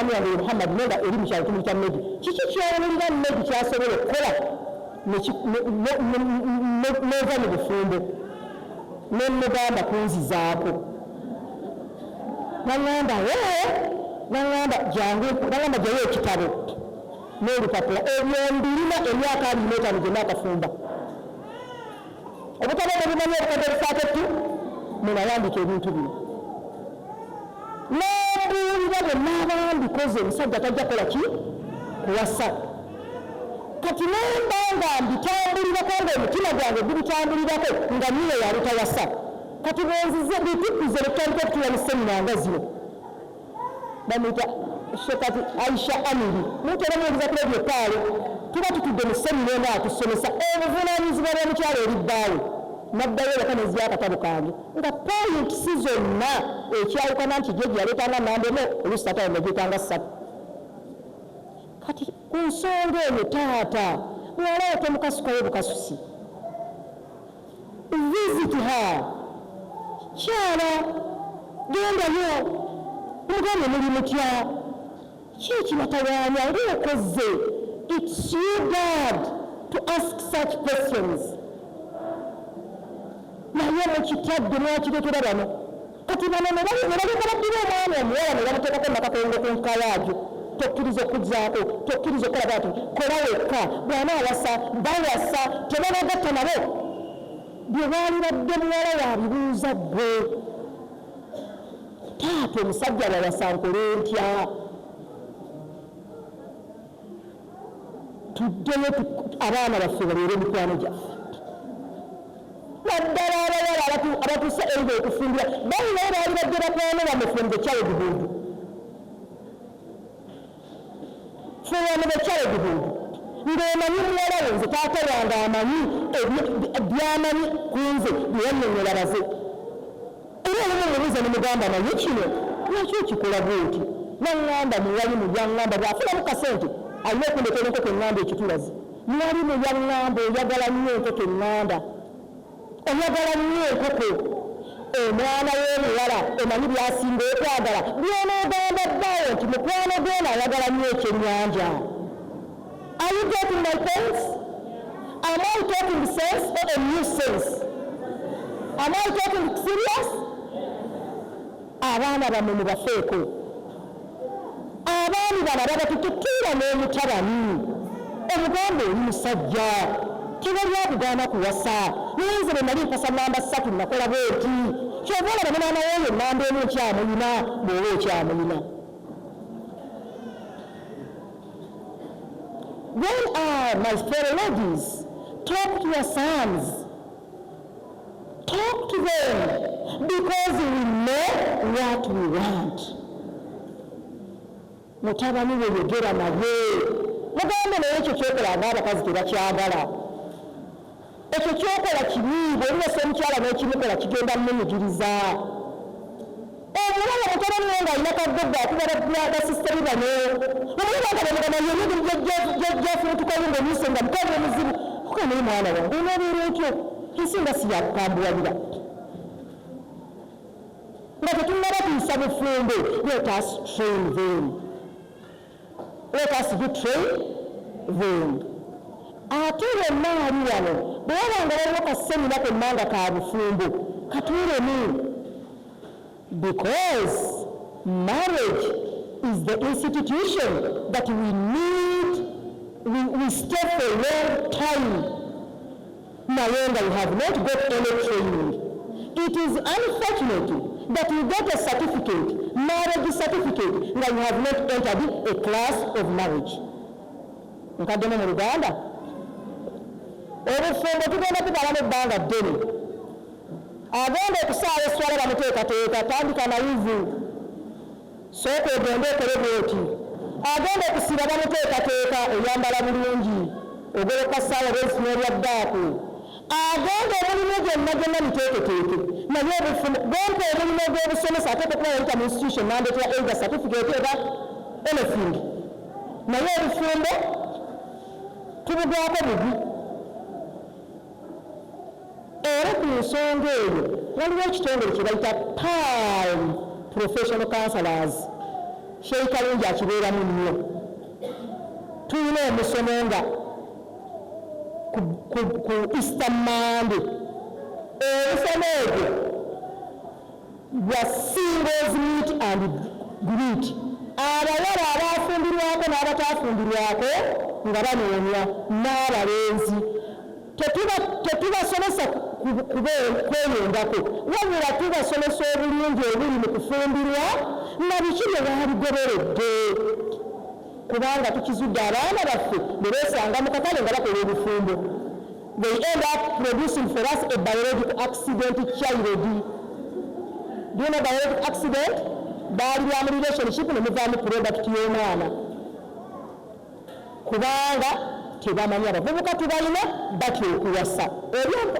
mwami wange Muhammad nenga eri mu kyalo tumuyita Medi kiki kyawulira Medi kyasobola okukola neva mu bufumbo nemugamba kunzizaako nangamba nangamba jayo ekitabo n'olupapula ebyo mbirina emyaka 25 gye naakafumba obutabo bulimanyi obukadde busaatatu munayandika ebintu bino n'obuulira bonna abambikoze omusajja tajja kola ki kuwasa kati nembanga mbitambulirako ngaomutima gwange gubitambulirako nga niyo yalutawasa kati bwenzize bitukuze lutandika okutula mu semina nga zino bamuyita Shekati Aisha Amiri mutera mwebuza ku radio Paalo tuba tutudde mu semina eno atusomesa obuvunaanyizibwa bw'omukyalo eri bbaawe naddayo yakanezya akatabo kange nga point si zonna ekyawukana nti jeje yaleetanga nambemu oluusi taata yagyetanga 3 kati ku nsonga eyo taata mwalawo temukasukayo bukasusi visit her kyala gendayo mugambe muli mutya kyekinatawaanya ng'okoze it's you dad to ask such questions naye mukitadde mwakirekera bano kati bano ne balibaladdira omwana omuwala ne bamuteekako nakakongo ku nkalaagyo tokkiriza okugzaako tokkiriza okulaba nti kola wekka bwana awasa bawasa tebabagatta nabo bye baalibadde muwala yabibuuza ggwe taata omusajja bawasa nkole ntya tuddeyo abaana baffe baleere mikwano gyaffe naddala abawala abatuuse engo okufumbira balinayo baali badde bakwano bamwe from the childhood ng'omanyi muwala we nze taata wange amanyi byamanyi ku nze byeyannonyola baze era olumu mubuuza ne mugamba naye kino lwaki okikola bwoti naŋŋamba muwali mu byaŋŋamba bwafunamu kasente alina okundetera enkoko eŋŋanda ekitulazi mwali mu byaŋŋamba oyagala nnyo enkoko eŋŋanda oyagala nnyo enkoko omwana w'omuwala omanyi byasinga okwagala byonoogamba bbaawo nti mukwano gwena ayagala nnyo ekyennyanja. Are you getting my point? Am I talking sense or a new sense? Am I talking serious? Abaana bammwe mubafeeko. Abaami bano ababatututuula n'omutabani omugamba oli musajja tebali akugaana kuwasa naye nze bwe nali mpasa namba 3 nakola bweti kyova olaba ne maama weeyo namba emu okyamulina bw'oba okyamulina. When my fellow ladies, talk to your sons, talk to them because we know what we want. Mutabani we yogera naye mugambe naye ekyo kyokola ng'abakazi tebakyagala ekyo kyokola kibi bw'olibasa omukyala n'ekimukola kigenda mmunyigiriza. Omulala mutabani we ng'alina kaggoggo akubala basisiteri bano omulala nga bamugamba yemigiri gy'afuutukayo ng'omuuse nga mukazi omuzibu kuka naye mwana wange onaabeera ekyo ensi nga si yakukambuwalira nga tetunnaba tuyisa bufumbo. Let us train them. Let us do train them. Ate bonna ali wano bwe wabanga waliwo kasemina konna nga ka bufumbo katuulemu because marriage is the institution that we need, we stay for a long time. Naye nga we have not got any training. It is unfortunate that you get a certificate, marriage certificate, that you have not entered a class of marriage. Nkaddemu mu Luganda obufumbo tugenda kubalamu ebbanga ddene. Agenda okusaawa eswala bamuteekateeka tandika nayivu sooka ogende okole bwoti. Agenda okusiba bamuteekateeka oyambala bulungi ogoloka ssaawa bwesinyolyaddaaku. Agenda omulimu gyonna miteeketeeke naye obufumbo bwempa omulimu ogw'obusomesa ateeka okuba yayita mu institution nandetera either certificate eba anything. Naye obufumbo tubugwako bubi. Era ku nsonga eyo waliwo ekitongole kye bayita PALM, Professional Counselors. Sheikh Kalungi akibeeramu nnyo. Tulina omusomo nga ku Easter Monday omusomo ogwo gwa singles meet and greet. Abawala abafumbirwako n'abataafumbirwako nga banoonywa n'abalenzi. Tetubasomesa kweyongako wabula tubasomesa obulungi obuli mu kufumbirwa na biki bye baaligoberedde, kubanga tukizudde abaana baffe ne beesanga mu katale nga bakola obufumbo. They end up producing for us a biological accident child. Do you know biological accident? Baali bya mu relationship ne muvaamu product y'omwana, kubanga tebamanyi abavubuka tubalina batya okuwasa.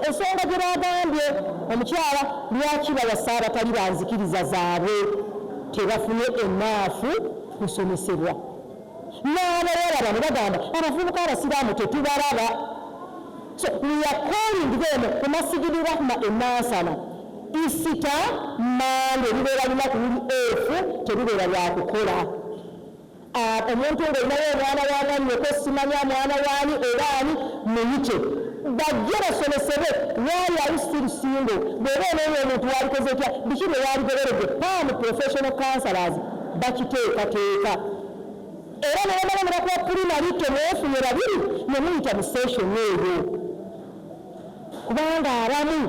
Ensonga gye bagambye omukyala lwaki bawasa abatali banzikiriza zaabwe, tebafunye enaafu kusomesebwa. N'abawala bano bagamba abavubuka abasiraamu tetubalaba. So we are calling them kumasigiri rahma enansana. Isita mande libeera lunaku luli efu terubeera lwakukola. Omuntu ng'olinayo omwana w'amanyeko simanya mwana waani era ani muyite bajje basomesebe. Why are you still single? Bw'oba onoonya omuntu waalikoze etya, biki bye waaligoberedde, PAM professional counselors bakiteekateeka. Era ne bamala ne bakuwa primary temwefunye babiri ne muyita mu session eyo, kubanga abamu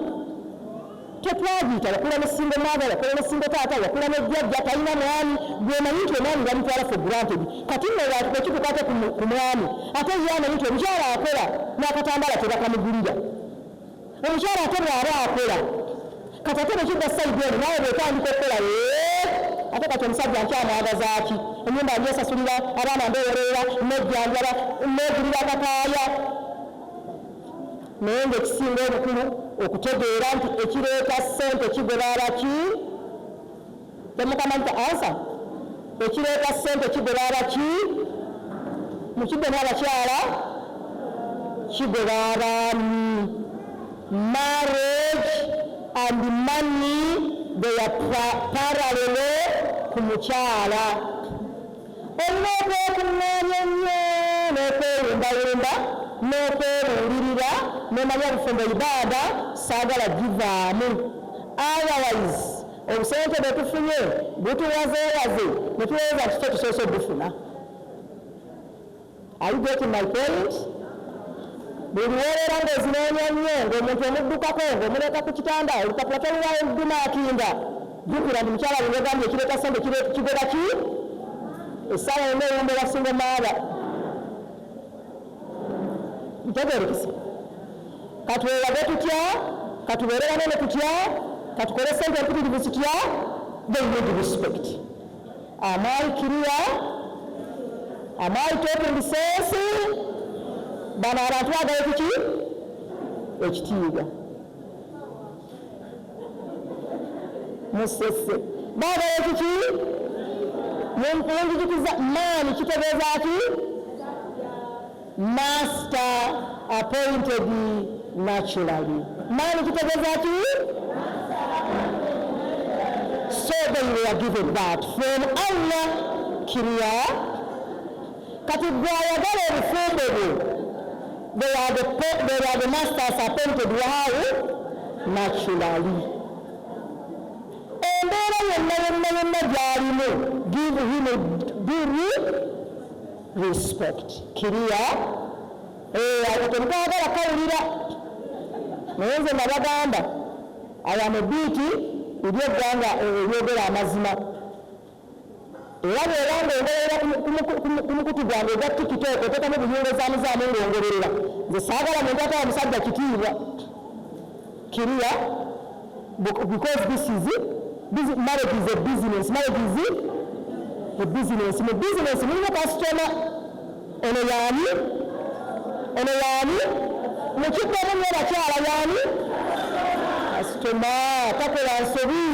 tetwagiyita yakula ne single mother, yakula ne single taata, yakula ne jjajja, talina mwami, gwemanyi nti omwami bamutwala for granted. Kati nno bwekikukwate ku mwami ate ye amanyi nti omukyala akola n'akatambaala tebakamugulira. Omukyala ate bw'aba akola kati ate bwekidda sayidi eno nawe bwetandika okukola ate kati omusajja nkyamwagaza ki? Ennyumba njesasulira, abaana mbeerera, nejjanjaba, neegulira akakaaya. Naye ng'ekisinga obukulu okutegeera nti ekireeta ssente kigobaala ki? Temukamanyita ansa? Ekireeta ssente kigobaala ki? Mukidde n'abakyala kigoba abaami. Marriage and money they are parallel ku mukyala. Olina okwekuŋŋaanya ennyo n'okweyumbayumba n'okwebuulirira n'omanya obufumbo ibaada saagala givaamu. Otherwise obusente bwe tufunye butuwazeewaze ne tulowooza nti ffe tusoose obufuna. Are you getting my point? Buli woolera ng'ozinoonya nnyo ng'omuntu omuddukako ng'omuleka ku kitanda olupapula toluwayo oludumakinda, jjukira nti mukyala we yagambye ekireeta ssente kigoba ki? Essaawa yonna eyomba basinga maaba. Ntegeerekese. Katwewage tutya, katubeere banene tutya, katukole ssente empitirivu tutya. They need respect. Am I clear? Am I talking sense? Bano abantu baagala kiki? Ekitiibwa. Musese baagala kiki? Munjijukiza maani kitegeeza ki? Master appointed naturally. Maani kitegeeza ki? So they were given that from Allah. Clear? Kati gwayagala obufumbo bwe, they are the masters appointed how? Naturally. Embeera yonna gy'alimu, give him due respect. Clear? Awo temukwagala kawulira. Naye nze nabagamba aya mubiiti ebyeggwanga ebyogera amazima. Era bw'era ng'ongoberera ku mukutu gwange ogwa TikTok oteekamu buyungozamuzaamu ng'ongoberera, nze saagala muntu atawa musajja kitiibwa. Clear? Because marriage is a business. Marriage is a business. Mu business mulimu customer. Ono yaani? Ono yaani? Mukidde omu abakyala yaani? Customer takola nsobi.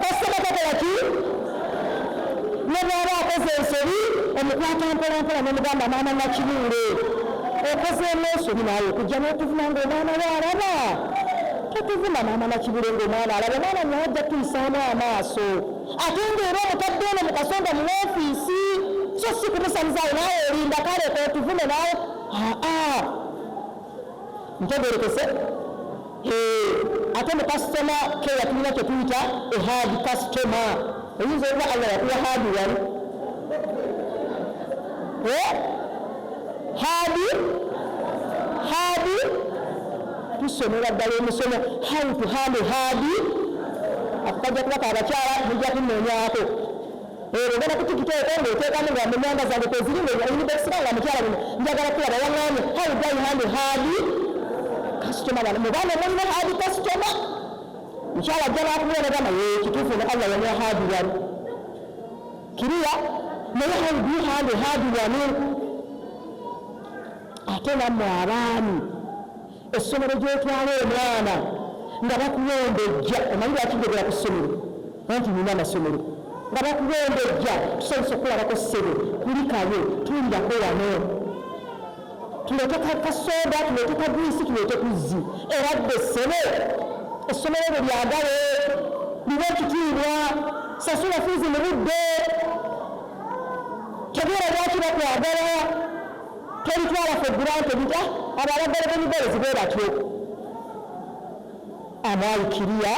Customer takola ki? Ne bw'aba akoze ensobi omukwata mpolampola n'omugamba maama nakibuule. Okozeemu ensobi naye okujja n'otuvuna ng'omwana we alaba. Tetuvuma maama nakibuule ng'omwana alaba, omwana nyawajja tuyisaamu amaaso. ate ng'era omutadde ono mu kasonda mu woofiisi so si kumusanyizaayo naawe olinda kale kotuvume naawe ntegerekese ate mu kasitoma keya tulina kye tuyita ehadi kasitoma oyinza oba allah yakuwa hadi wali hadi tusomera ddala omusomo how to handle hadi akajja kubaka abakyala mujja kunoonyaako ogenda kutikiteeko ng'oteekamu nga munyanga zange kweziri ngaolibekisira nga mukyala buno njagala kulaba waŋŋaanye how do I handle hadi kasitoma bano mubanga mulina hadi kasitoma mukyala ajja n'akubona gamba kituufu nga allah yamuwa hadi wano kiriya naye how do you handle hadi wano ate nammwe abaami essomero gyotwala omwana nga bakuwombejja omanyi lwaki njogera ku ssomero anti nina amasomero nga bakuwombejja tusobose okulabako ssebe kulikayo tulirako wano tulete kasoda tulete kagwisi tulete kuzzi era dde ssebe essomero bwe lyagale liba ekitiibwa sasula fiizi mu budde tegeera lwaki bakwagala tolitwala fe gurante bita abalagala b'emibeerezi bwe batyo amaayikiriya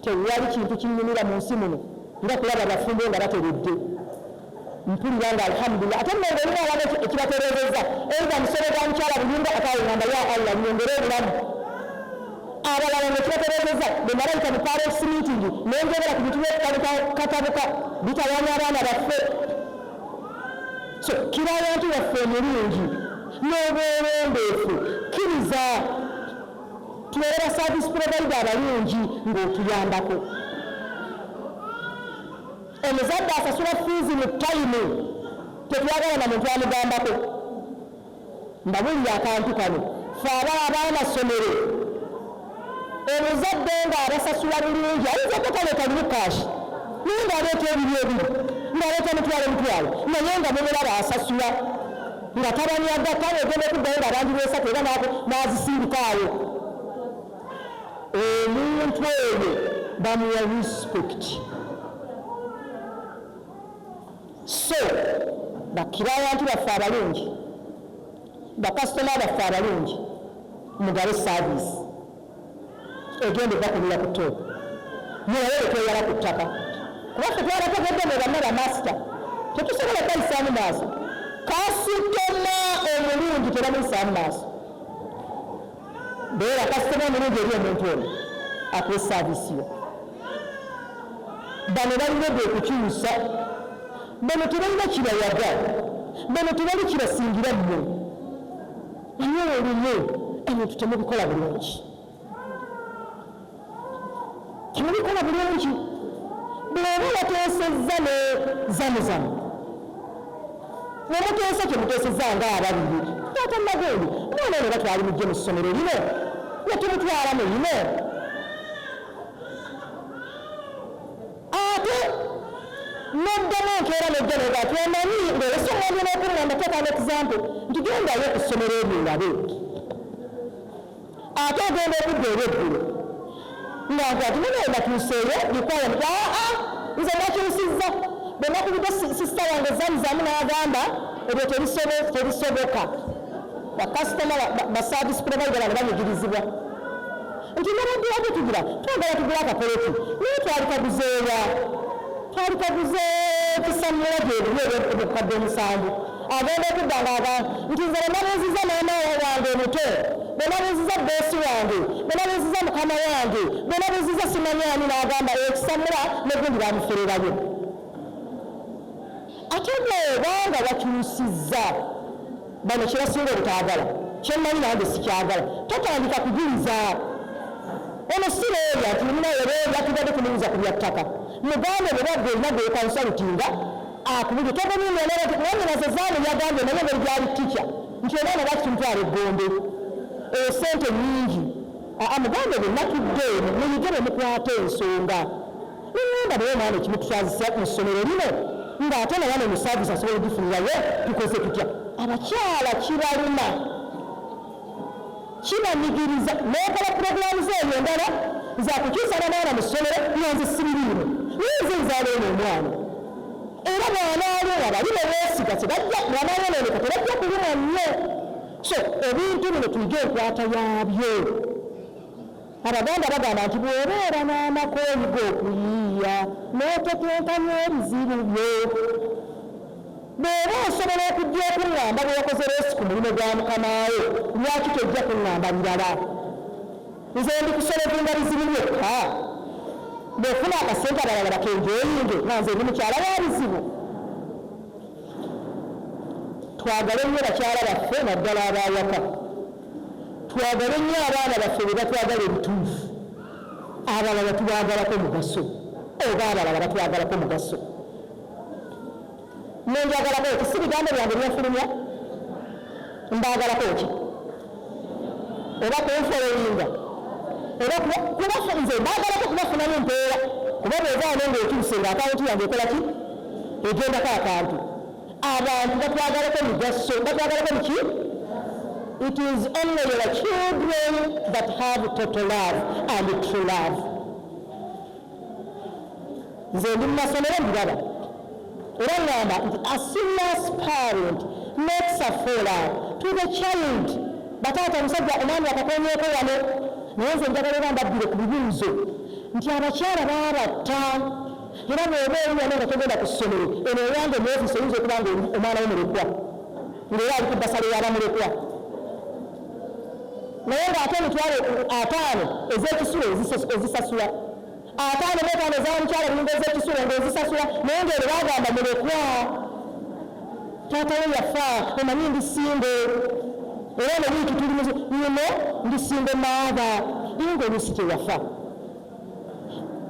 tewali kintu kinyumira mu nsi muno nga kulaba bafumbo nga bateredde mpulira nga alhamdulillah ate nno ng'olina abaana ekibatereezezza era musolo gwa mukyala bulinga akayongamba ya allah nyongere obulamu abalala nekibatereezezza bwe malayika mu parents meeting nenjogera ku bintu byekatabuka bitawanya abaana baffe so kira abantu baffe omulungi n'obwerembeefu kkiriza tubeere ba service provider abalungi ng'otuyambako omuzadde asasula fiizi mu tayimu tetwagala na muntu amugambako mbabulira akantu kano fe abaana ssomero omuzadde ng'abasasula bulungi ayinza okukaleeta limu kaashi naye ng'aleeta ebiri ebiri ng'aleeta mitwalo naye nga mumulaba asasula nga tabanyaga kale ogenda okuddayo ng'abantu beesatu era n'azisindikaayo omuntu oyo bamuwa respect so bakirayantu baffe abalungi bakasitoma baffe abalungi mugabe saavisi egenda ebakulira ku toopu mulabe etweyala ku ttaka kuba ffe twalategedde ne banna bamasita tetusobola kwayisaamu maaso kasitoma omulungi tebamuyisaamu maaso beera kasitoma omulungi eri omuntu ono akuwa saavisi yo bano balina bwe kukyusa bano tebalina kibayaga bano tebali kibasingira mmwe naye olumu ebintu temubikola bulungi temubikola bulungi bw'oba bateesezza ne zamuzamu nemuteesa kyemuteesezza ng'ababiri taata magondi mwana ono batwali mujje mu ssomero lino netumutwala mu lino ate noddamu enkeera nejja nega twomanyi ng'olesa omwami n'okuŋŋamba teeka n'example nti gendayo ku ssomero eryo olabe ate ogenda okudda olweggulo ng'ati ati muna ndatuuseeyo likwaya nti nze nakyusizza bwe nakubidde sisita wange zamuzamu n'agamba ebyo tebisoboka bakasitoma basaavisi provider bano banyigirizibwa nti nabaddirako tugira twagala tugula akapoloti naye twali kaguze kisamula gyebuli obukadde omusanvu agenda okudda ng'aga nti nze bwe nabuuzizza maama wange omuto bwe nabuuzizza bbeesi wange bwe nabuuzizza mukama wange bwe nabuuzizza simanyani n'agamba ekisamula negundi bamufererayo ate bw'obanga bakyusizza bano kyebasinga obutaagala kyemmanyi nange sikyagala totandika kujuliza ono sireerya nti mulina ereerya tubadde tumubuuza ku bya ttaka mugambe bwe bagge olina geekonsalutinga akubuli togominyonera nti kubanga nazo zaani yagambye naye ngeri gyali tica nti obaana lwaki kimutwala eggombe eyo sente nnyingi mugambe bwe natudde eno muyige bwe mukwata ensonga ningamba naye omwana ekimutwazisa mu ssomero lino ng'ate naye ne mu saavisi asobola ogifunirayo tukoze tutya abakyala kibaluma kibanyigiriza n'okola puroguramu zeeyo endala za kukyusa n'abaana mu ssomero nyanze sibiriino nze nzaala eno omwana era bw'anaalera bali beesiga bw'anaayonooneka tebajja kuluma nnyo so ebintu bino tuyige enkwata yaabyo abaganda bagamba nti bw'obeera n'amakoonyi g'okuyiiya n'otetenkanya ebizibu byo bw'oba osobola okujja okuŋŋamba bwe wakoze leesi ku mulimu gwa mukamaayo lwaki tojja kuŋŋamba birala nze ndikusolevinga bizibu byokka bw'ofuna akasente abalala bakenjeeyinge nanze ndi mukyala wa bizibu twagale nnyo bakyala baffe naddala abaawaka twagale nnyo abaana baffe bwe batwagala ebituufu abalala tubaagalako mugaso oba abalala batwagalako mugaso nenjagalako ki si bigambo byange byafulumya mbaagalako ki oba kunfolowinga oba nze mbaagalako kubafunamu mpeera kuba bwezaano ng'etuuse ng'akawunti yange ekola ki egendako akantu abantu batwagalako migaso batwagalako biki it is only your children that have total love and true love nze ndi mu masomero mbiraba era ngamba nti a serious parent makes a fall to the child bataata omusajja omwami akakonyeeko wano naye nze njagala era mbabbire ku bibuuzo nti abakyala baabatta era bw'oba owulira nga togenda ku ssomero eno eyange mu ofiisi oyinza okuba nga omwana we mulekwa ng'era ali ku bbasale y'abamulekwa naye ng'ate emitwalo 5 ez'ekisulo ezisasula 5 ez'omukyala biringa ez'ekisulo ng'ezisasula naye ng'ero bagamba mulekwa taata we yafa omanyi ndi simbe era ne wiiki tuli yuno ndi simbe maaba naye ng'oluusi teyafa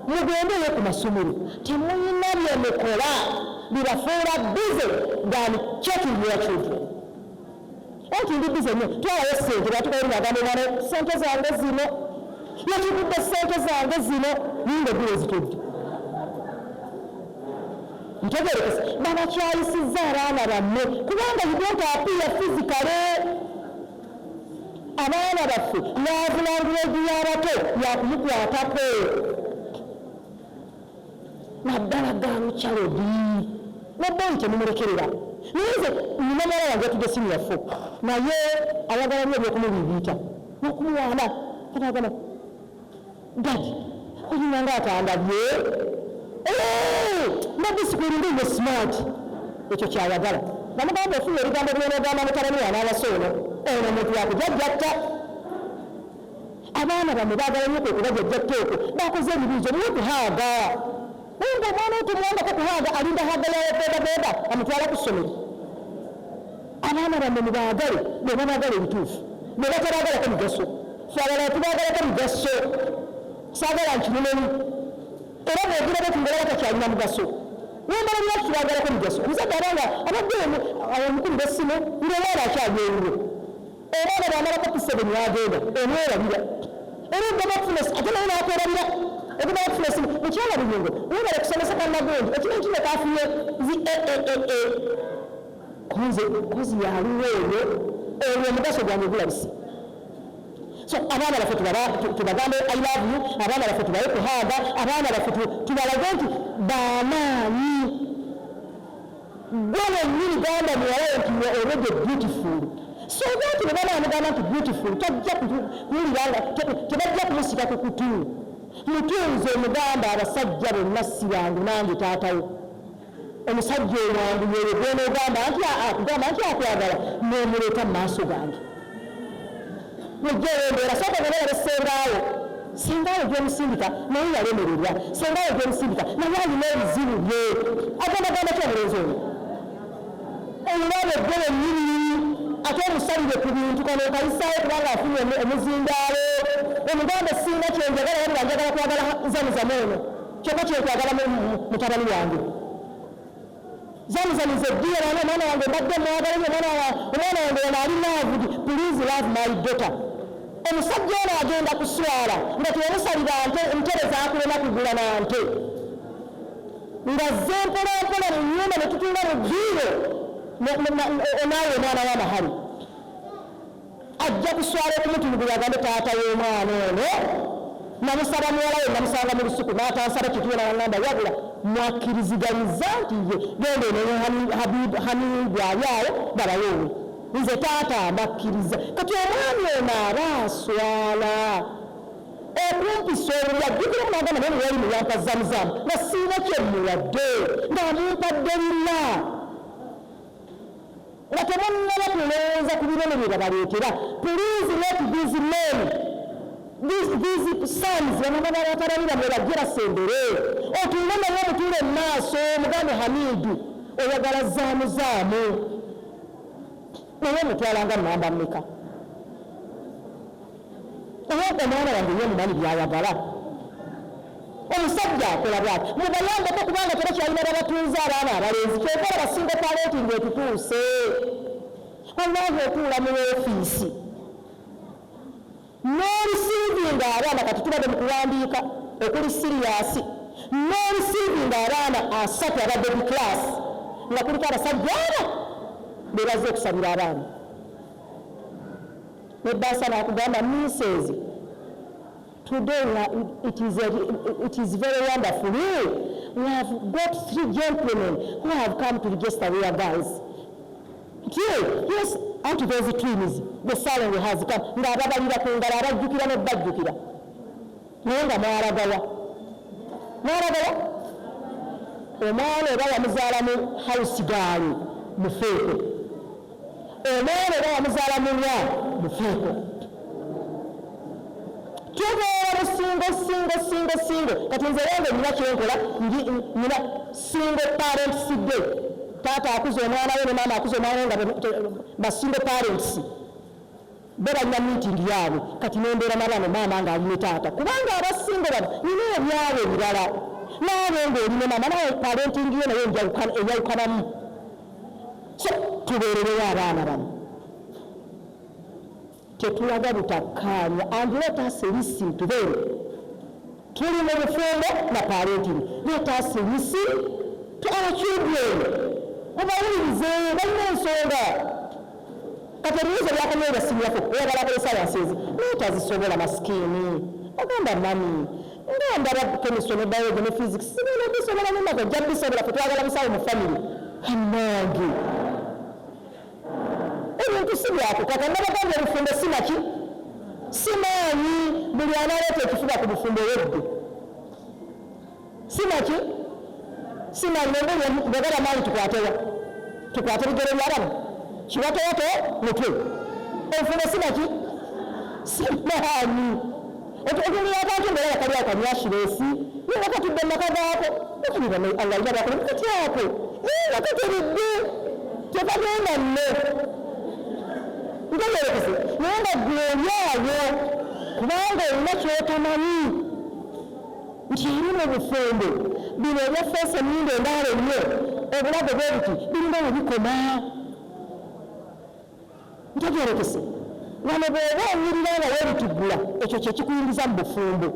mugendeyo ku masomero temulina byemukola bibafuula bize than checking your children anti ndi bize nnyo twalayo sente batukairi bagamba bano sente zange zino nakigudde sente zange zino ninga ebbiro ezitujja ntegerekese babakyayisizza abaana bammwe kubanga you don't appear physically abaana baffe laavu language y'abato yakumukwatako naddala galukyalo ddi nabbeeyi temumulekerera naye nze nina mwala wange atudde senior 4 naye ayagala nnyo ebyokumubibiita n'okumuwaana katagana dadi olinanga atandabye mbadde sikulinga nnyo smart ekyo kyayagala namugamba ofunye ebigambo byonogamba mutabani wanaabasoono ono muntu yakujajjatta abaana bamwe baagala nnyo kwekubajajjatta okwo bakoze ebibuuzo niwe kuhaaga nga omwana otumwambako kuhaaga alinda haaga yawe bodaboda amutwala ku ssomero abaana bamwe mubaagale bwe babaagala ebituufu bwe batabaagalako migaso fe abalala tubaagalako migaso saagala nkinononi era bwogira betingala batakyalina mugaso wembala byaki tubaagalako migaso omusajja abanga abadde omukulu b'essimu ngaobaala akyagewulo omwana bw'amalako P7 agenda omwerabira era ogaba okufuna ate naye naakwerabira ogaba okufuna essimu mukyala buyingo webala kusomesa kannagondi ekintu kino kafunye kozi yaliwo eyo omugaso gwange gulabise so abaana baffe tubagambe I love you abaana baffe tubaye kuhaaga abaana baffe tubalage nti bamaanyi gwe wennyini gamba muwalayo nti already beautiful so nti bwe banaamugamba nti beautiful tajja kuwuliranga tebajja kumusika ku kutu mutunze omugamba abasajja bonna si bangu nange taatawo omusajja owangu yeyo gwenogamba nti akwagala n'omuleeta mu maaso gange mujjeembeera sooka nga bera besengaawo sengaawo gyomusindika naye yalemererwa sengaawo gyomusindika naye alina ebizibu bye agambagamba ki omulenzi oyo olulabo eggwe wennyini ate omusalire ku bintu kano okayisaayo kubanga afunye omuzindaalo omugamba singa kyenjagala wabula njagala kwagala zamuzamu ono kyokka kyenkwagala mutabani wange zamuzaniza eddiya bana omwana wange mbadde mwagalayo omwana wange ono ali loved please love my daughter omusajja ono agenda kuswala nga teyamusalira ntebe zakulema kugula na nte nga zze mpolampola mu nnyumba ne tutunga mu ddiiro onaawe omwana w'amahali ajja kuswala okumutulugunya agambe taata y'omwana ono namusaba muwala we namusanga mu lusuku n'atansaba kituwe n'agamba wabula mwakkiriziganyizza nti ye genda eno Hamidu ali awo babayowe nze taata mbakkiriza kati omwami ono aba aswala okumpisa obulya jjukira kunagamba naye wali muyampa zamuzamu nga siina kyemuwadde ng'amumpadde lilla nga temunnaba kulowooza ku binene bye babaleetera. Please let these men these sons banagamba batalabira mwe bajje basembere otuule naye omutuule mu maaso mugambe Hamidu oyagala zaamuzaamu naye omutwalanga namba mmeka oba omwana wange ye mumanyi byayagala omusajja akola bwati mubayambeko kubanga tebakyalina babatunza abaana abalenzi kyokola basinga talenti ng'etutuuse wallahi otuula mu ofiisi n'olisiivinga abaana kati tubadde mu kuwandiika okuli siriyasi n'olisiivinga abaana 3 aba baby class nga kuliko abasajja abo be bazze okusabira abaana nebbaasa nakugamba Mrs. Today it is very wonderful. We have got 3 gentlemen who have come to register their girls. Yes, out of those twins, the salary has come. Ng'ababalira ku ngalo abajjukira n'obbajjukira. Naye nga mwalagawa. Omwana oba yamuzaala mu house girl mufeeko. Omwana oba yamuzaala mu nya mufeeko. Tubeera singo kati nze wange nina kyenkola nina single parents day. Taata akuza omwana we ne maama akuza omwana we nga ba single parents bebanya meeting yaabwe kati nembeera nabaana maama nga alina taata kubanga abasingo bano nina ebyabo ebirala naabe ng'olina maama naye parenting ye naye enjawukanamu so tubeerereyo abaana bano tetulaga butakkaanya and let us listen to them. Tuli mu bufumbo na parenting. Let us listen to our children. Obawulirize balina ensonga kati ebibuuzo byakomyeyo basimulako oyagala kolesa yansezi naye tazisobola masikini ogamba mami ngandaba chemistry ne biology ne physics sibina bisobola mumaka ojja bisobola fe twagala bisawo mu family annange ebintu si byakukaka nabagamba ebifumbo sinaki simanyi buli analeeta ekifuba ku bufumbo wedde sinaki simanyi nebagala maanyi tukwate bigere byabana kiwatowato mutwe obufumbo sinaki simanyi otukulira abantu ngera bakali akanyashiresi nakatudde makagaako okubibaaalaibakati ako nakateridde tekagenda nne ntegerekese naye nga gwolyayo kubanga olina kyotamanyi nti eri mu bufumbo bino ebyafeesa ennyindo endaala ennyo obulago bwe buti biringa we bikoma ntegerekese wano bw'oba owulira nga weebituggula ekyo kyekikuyingiza mu bufumbo.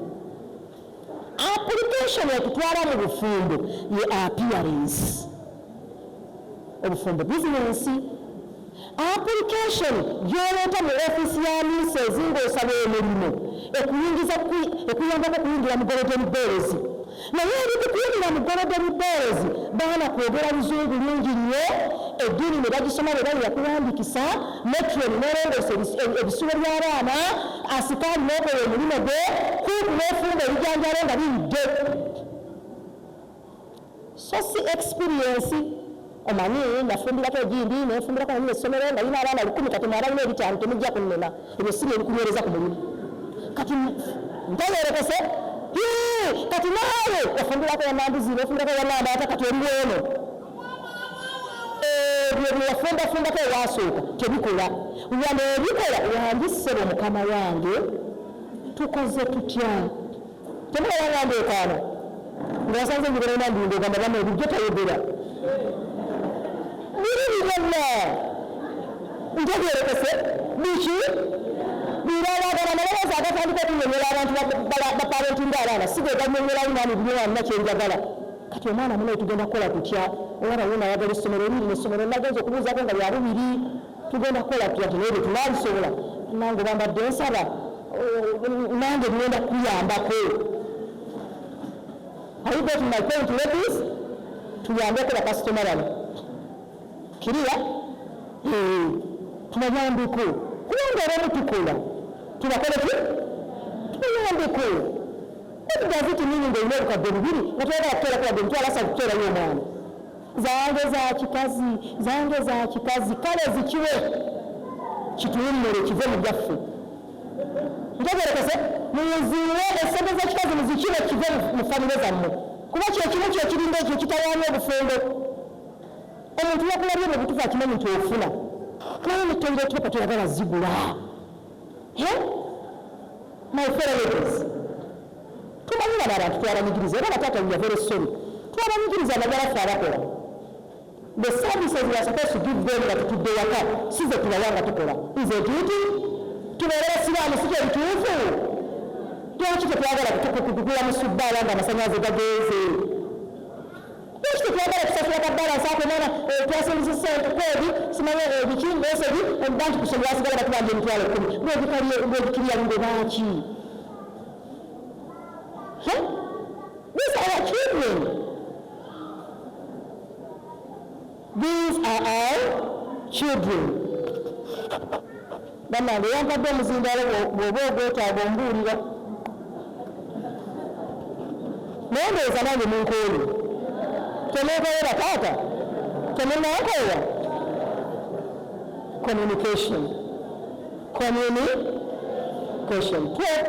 Application etutwala mu bufumbo ye appearance obufumbo bizinensi. Application gy'oleeta mu ofiisi ya minsezi ng'osaba emirimu ekuyambako okuyingira mu golden bells naye ebintu kuyingira mu golden bells baana kwogera luzungu lungi nnyo eddiini ne bagisoma ne balira kuwandikisa metron n'olongoosa ebisulo by'abaana asikaali n'okola emirimu gwe kuuku n'efumba ebijanjalo nga biyidde so si experience omanyi nafumbirako egindi nefumbirako nanyina essomero nga lina abaana 10 kati mwabalina ebitaano temujja kunnema ebyo si byebikunywereza ku mulimu kati ntegerekese kati naawe ofumbirako yanambuzi nofumbirako yanambaata kati oliweeno ebyo byewafumbako ewasooka tebikola wano ebikola wandisebo mukama wange tukoze tutya temulayangamba ekaano ngawasanze njibona ndinda ogamba bama ebijjo tayogera biri byonna ntegerekese biki biralagala nalabasa agatandika okunyonyola abantu baparentinga abaana sigeganyonyolawo nani binyona kyenjagala kati omwana muno tugenda kukola tutya omwana wona ayagala essomero eriri nessomero nagenza okubuuzako nga lyabubiri tugenda kukola tutya tinaye bwe tunalisobola nange bambadde nsaba nange ngenda kuyambako. Are you getting my point, ladies? Tuyambeko bakasitoma bano. Kiriya? Tubayambeko. Kubanga era mutukola. Tubakole ki? Tubayambeko. What does it mean in the Lord ka bibiri? Nataka kutola kwa bintu alasa kutola yo mwana. Zange za kikazi kale zikiwe. Kituwumire kive mu byaffe. Ntegerekese muziwe esente z'ekikazi muzikiwe kive mu famire zammwe. Kuba kyekimu kyekirinda ekyo kitawaanya obufumbo. Omuntu yakulabye mu butuufu akimanyi nti ofuna. Naye mitendera tuba tuyagala zigula. My fellow ladies, tumanyi abantu twabanyigiriza era bataata we are very sorry. Twabanyigiriza amagala ffe abakola. The services we are supposed to give them that tudde waka si ze tubayanga tukola. Nze tuti tubeera siraamu si kyebituufu. Lwaki tetwagala kugula musubbaala nga amasannyalaze gagenze? Lwaki tetwagala kusasula kabbalansi ako nana twasinzi sente kodi simanye ebiki meseji banki kusomera asigala batubanja emitwalo 10 bwebikirya lungo baaki? These are our children. These are our children. Bannange yampadde omuzindalo bw'oba ogwetaaga ombuulira. Naye ndowooza nange munkooli. Teneekola taata? Temunaakola? Communication.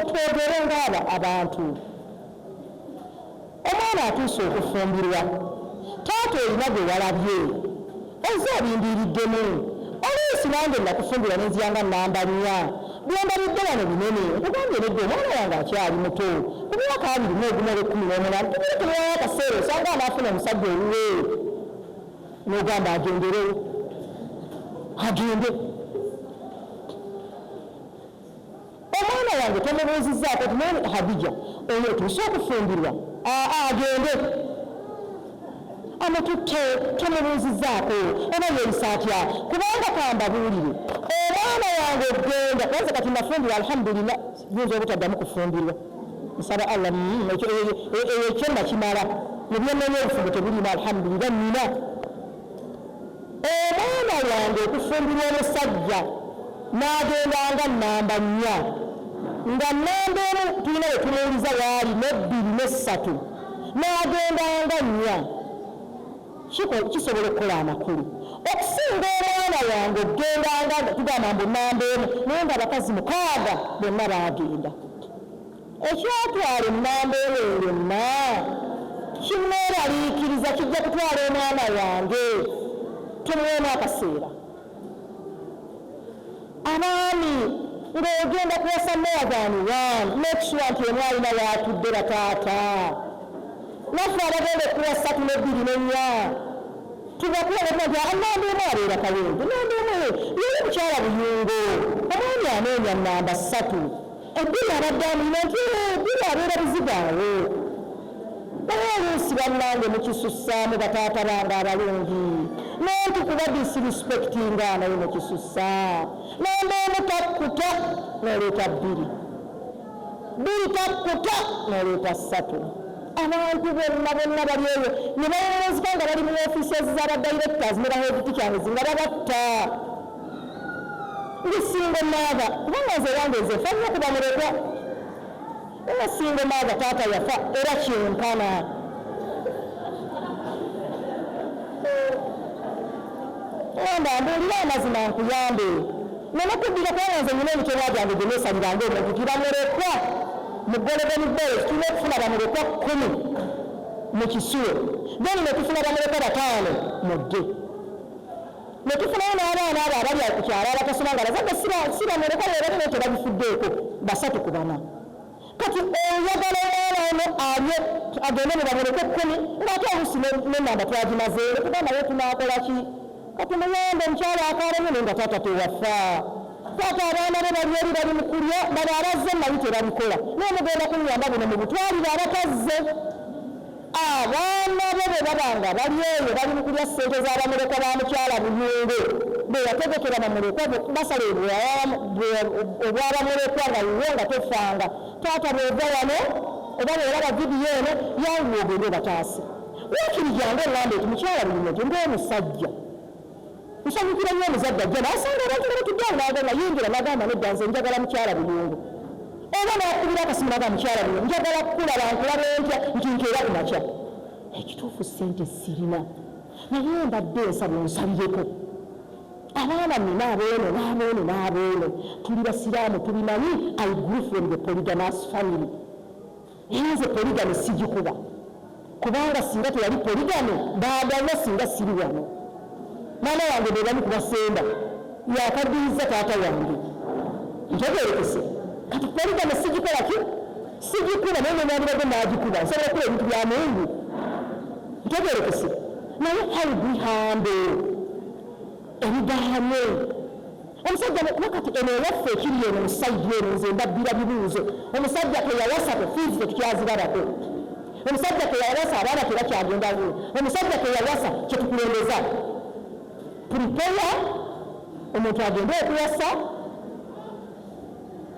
Twogere ng'aba abantu. Omwana atuuse okufumbirwa. Taata olina gwe walabye. Ozze olindiiriddemu. Oluusi nange nakufumbirwa n'enziyanga nnamba 4. Byembalidde wano binene. Nkugambye nedda omwana wange akyali muto. Ku myaka 21 tubirikirayo akaseera osanga anaafuna omusajja oluwe. N'ogamba agende. Omwana wange tomubuuzizzaako tumani Hadija oyo otuuse okufumbirwa. Agende. Amatutte tomubuuzizzaako oba yeeyisa atya kubanga kambabuulire omwana wange ogenda kwanza kati nafumbirwa alhamdulillah yinza obutaddamu kufumbirwa nsaba Allah ekyo nakimala nebyenenya obufumbo tebulina alhamdulillah nina omwana wange okufumbirwa omusajja n'agendanga nnamba 4 nga nnamba emu tulina we tumuwuliza waali n'ebbiri n'essatu n'agendanga 4 kisobola okukola amakulu okusinga omwana wange ogendanga tugamba mbu nnamba emu naye nga abakazi 6 bonna baagenda ekyatwala ennamba eyo yonna kimweraliikiriza kijja kutwala omwana wange tumuwemu akaseera abaami ng'ogenda kuwasa more than one make sure nti omwalina waatudde bataata naffe abagenda okuwa 3 n'ebbiri n'ennya tubakulaba nti nnamba emu abeera kawempe nnamba emu yeri mukyala buyungo omwami anoonya nnamba 3 ebbiri abadde amulina nti ebbiri abeera buzigaawo naye oluusi bannange mukisussaamu bataata bange abalungi nanti kuba disrespectinga naye mukisussa nnamba emu takkuta n'oleeta 2 takkuta n'oleeta 3 abantu bonna bali eyo ne bawumuzika nga bali mu offices z'abadirectors ne bahediti kyange nga babatta ndisinga maaba kubanga nze wange nze fanna kuba mulekwa era singa maaba taata yafa era kyenkana anda mbuulira amazima nkuyambe nenakuddira kubanga nze nyina emitono gyange gye neesaliranga omuntu tibamulekwa mugologonibbere tulina okufuna bamulekwa 10 mu kisulo then netufuna bamulekwa 5 mu dde netufunayo n'abaana abo abali ku kyalo abatasoma nga bazadde si bamulekwa leero ne tebabifuddeeko 3 ku 4 kati oyagala omwana ono alye agende ne bamulekwa 10 ng'ate oluusi n'ennamba twagimazeero kugamba naye tunaakola ki kati muyambe omukyalo akaalemye naye nga taata tewafa taata abaana be bali eri bali mu kulya bali abazze naye tebabikola naye mugenda kunyamba buno mu butwalire abakazze abaana bo bwe babanga bali eyo bali mu kulya ssente z'abamulekwa ba mukyala Buyungu bwe yategekera bamulekwa basala obwabamulekwa nga yiwe nga tofanga taata bwova wano oba bweraba vidiyo eno yangu ogende bataasi wakiri jange engamba eti mukyala Buyungu nti ng'omusajja nsanyukira nnyo omuzadde ajja n'asanga abantu nga batuddeawo n'agamba yingira n'agamba nedda nze njagala mukyala Buyungu oba n'akubira akasimu n'agamba mukyala Buyungu njagala kukulaba nkulabe ntya nti nkeera ku makya ekituufu ssente sirina naye mbadde nsaba onsabireko abaana nina n'abeeno tuli basiraamu tubimanyi I grew from the polygamous family nze polygamy sigikuba kubanga singa teyali polygamy baagala singa siri wano maama wange be bamu kubasemba yakaddiyiza taata wange ntegeerekese kati polygamy sigikolaki sigikuba naye nenandibadde naagikuba nsobola okuba ebintu bya Mungu ntegeerekese naye haibihambe ebigaanye omusajja nakati eno ewaffe ekiri eno musajja eno nze mbabbira bibuuzo omusajja teyawasa ku fiizi tetukyazirabako omusajja teyawasa abaana tebakyagendawo omusajja teyawasa kyetukulembeza tulipeya omuntu agende okuwasa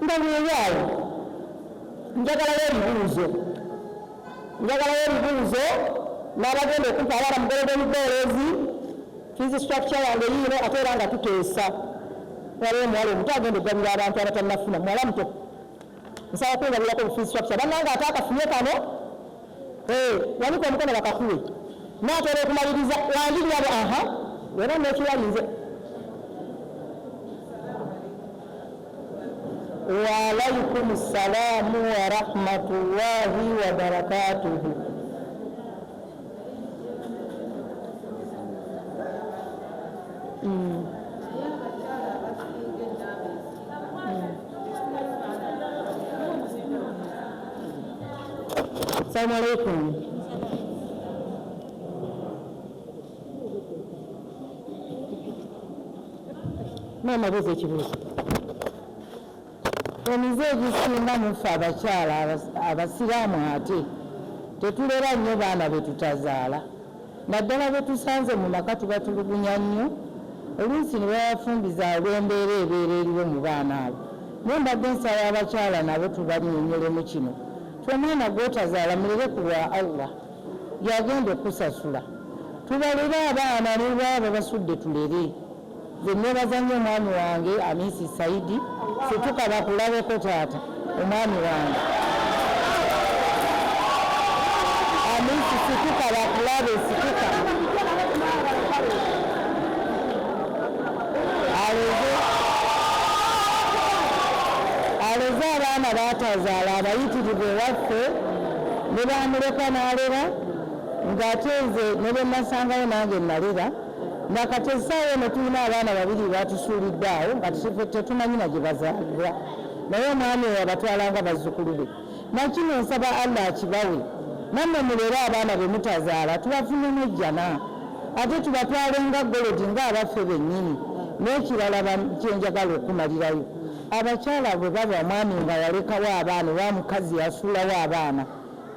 nga weewaawo njagalayo ebibuuzo n'abagenda okumpa abaana mugole gw'emigoolezi fiizi structure yange yiino ate era nga tuteesa waliwo omuwala omuto agenda ogabira abantu abatannafuna muwala muto nsaba kwegabirako bufiizi structure bannanga ate akafunye kano wanika omukono bakakuwe naatera okumaliriza wandiryabo era nekiwalinze waalaikum salaamu warahmatullahi wabarakatuhu Assalamu alaikum. Mama buze ekibuuzo. Emize egisinga mufe abakyala abasiraamu ate tetulera nnyo baana be tutazaala naddala be tusanze mu maka tubatulugunya nnyo oluusi ne babafumbiza olw'embeera ebeera eriwo mu baana abo naye mbadde nsaba abakyala nabo tubanyenyolemu kino omwana gw'otazaala mulere ku lwa Allah yagenda okusasula tubalere abaana n'olwabo basudde tulere nze neebaza nnyo omwami wange Amisi Saidi situka bakulabeko taata omwami wange Amisi situka bakulabe situka aleze abaana baatazaala abayitirivu ewaffe ne bamuleka n'alera ng'ate nze ne bwe nasangayo nange nalera nakati essaawa eno tulina abaana babiri batusuulidde awo nga tetumanyi na gye bazaalibwa naye omwami oyo abatwalanga bazzukulu be nakino nsaba Allah akibawe nammwe mulere abaana be mutazaala tubafunemu ejjana ate tubatwalenga golodi ng'abaffe bennyini n'ekirala kyenjagala okumalirayo abakyala bwe baba omwami nga yalekawo abaana wa mukazi yasuulawo abaana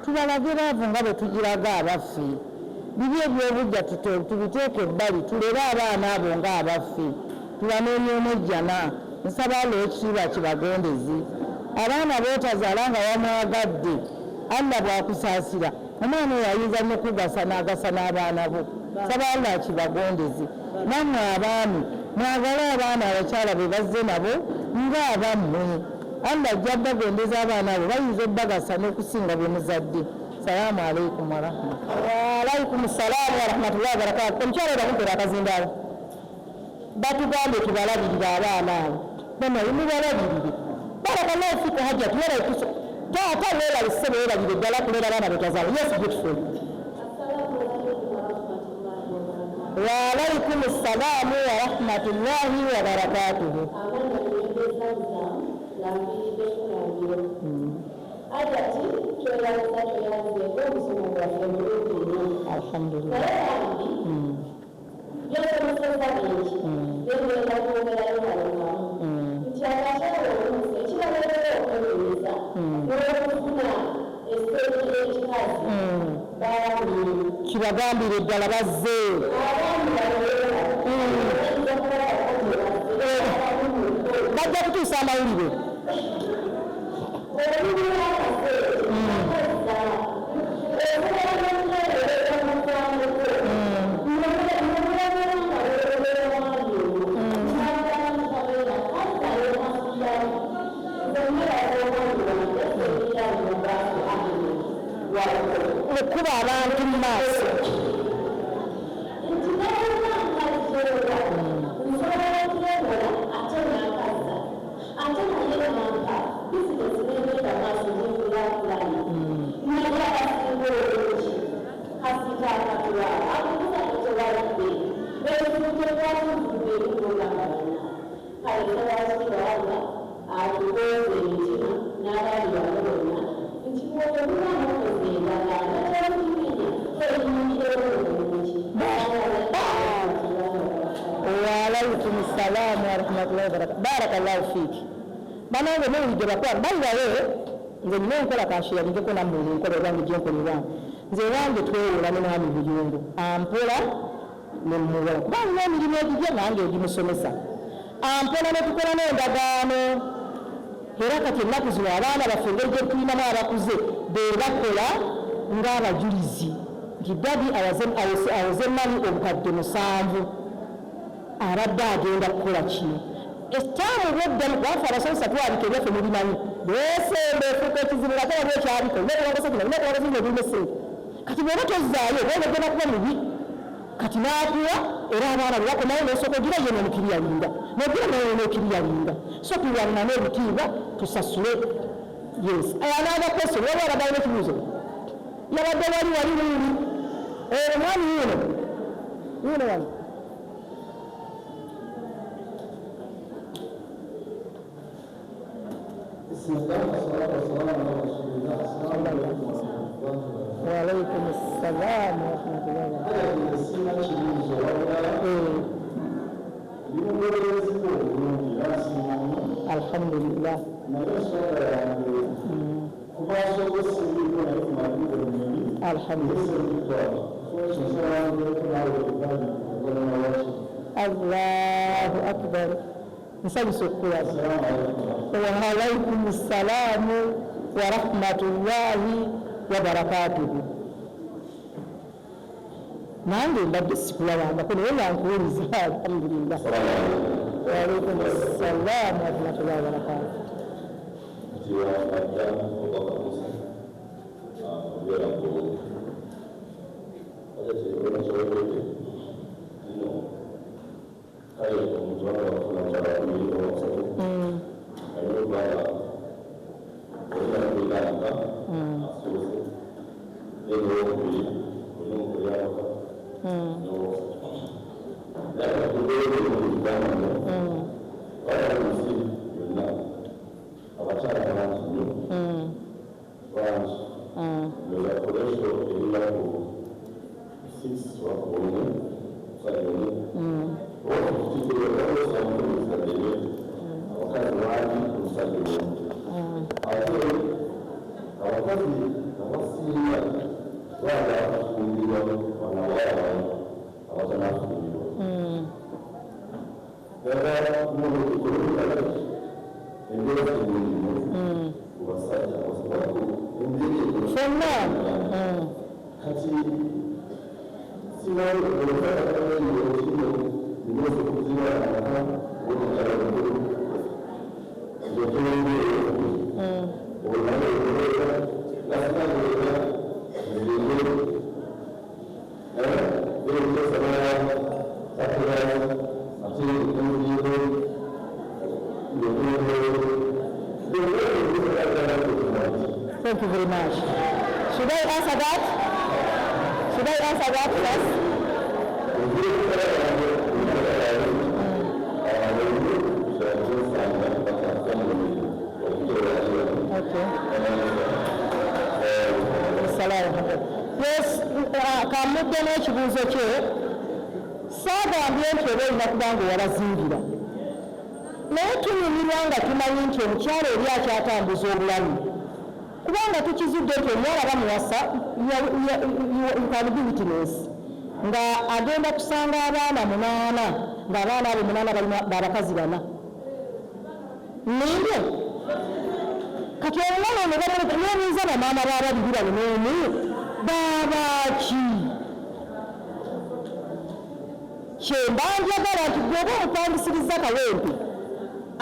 tubalage laavu nga bwe tugiraga abaffe bibi ebyobujja tubiteeke ebbali tulere abaana abo ng'abaffe tubanoonyemu ejjana nsaba Allah ekitiibwa kibagendezi abaana bootazaala nga wamwagadde Allah bw'akusaasira omwana oyo ayinza n'okugasa n'agasa n'abaana bo saba Allah kibagondezi nammwe abaami mwagale abaana abakyala be bazze nabo ng'abammwe Allah ajja bagendeza abaana abo bayinza obbagasa n'okusinga bwe muzadde. Salaamu alaikum warahmatullahi. Waalaikum salaamu warahmatullahi wabarakatuh. Omukyala oyo bamupeera akazindaalo batugambye tubalabirire abaana abo bano mubalabirire barakallahu fiku hajjatu walaikuso taata weebalise beerabire ddala kulera abaana betazaala. Yes, beautiful. Waalaikum salaamu warahmatullahi wabarakatuh. Alhamdulillah. kibagambire eddala bazze bajja kutuusa amawulire okuba abantu mu maaso Waalaikum salaam wa rahmatullahi wa barakatuh. Barakallahu fiki. Banange muwulidde bakwano bayibawe nze nina enkola kansheyaringeko nammwe enkola ebange gyenkolera nze wange twewola ne mwami Buyungu ampola ne muwola kuba nina emirimu egijja nange egimusomesa ampola ne tukola n'endagaano era kati ennaku zino abaana baffe engeri gye tulinamu abakuze be bakola ng'abajulizi nti dadi awoze mani obukadde 7 abadde agenda kukola kino ekitaamu bweddamu kubaffe abasomesa twabika ebyaffe mubimanyi beesembe efuuka ekizibu nga tolabye ekyabiko nekulagasa kino nekulagasa kino ebirina esente kati bweba tozaayo bweba ogenda kuba mubi kati n'akuwa era abaana bwe bakomayo n'osooka ogira ye n'omukiriyalinda nogira naye n'okiriyalinda so tuwanana ebitiibwa tusasule yes anaaba kwesyo waba abaddayo n'ekibuuzo yabadde wali wuuli omwami yuno wano وعليكم السلام ورحمة الله وبركاته. الحمد لله. الحمد لله. الله أكبر. نسأل سكوت. وعليكم السلام ورحمة الله وبركاته. nange mbadde sikulabangako naye nga nkuwuliza alhamdulillah. Waalaikum salaam warahmatullahi wabarakatuh. Thank you very much. Should I answer that? Should I answer that first? Okay. Yes, kamudde n'ekibuuzo kye saagambye nti oba olina kuba nga walazingira naye tunyumirwa nga tumanyi nti omukyala eri akyatambuza obulamu kubanga tukizudde nti omuwala bamuwasa you witness nga agenda kusanga abaana 8 ng'abaana abo 8 balina babakazi 4 ninge kati omwana ono nebuuza bamaama bababiri bano n'omu babaki kyemba njagala nti gwoba omupandisiriza kawempe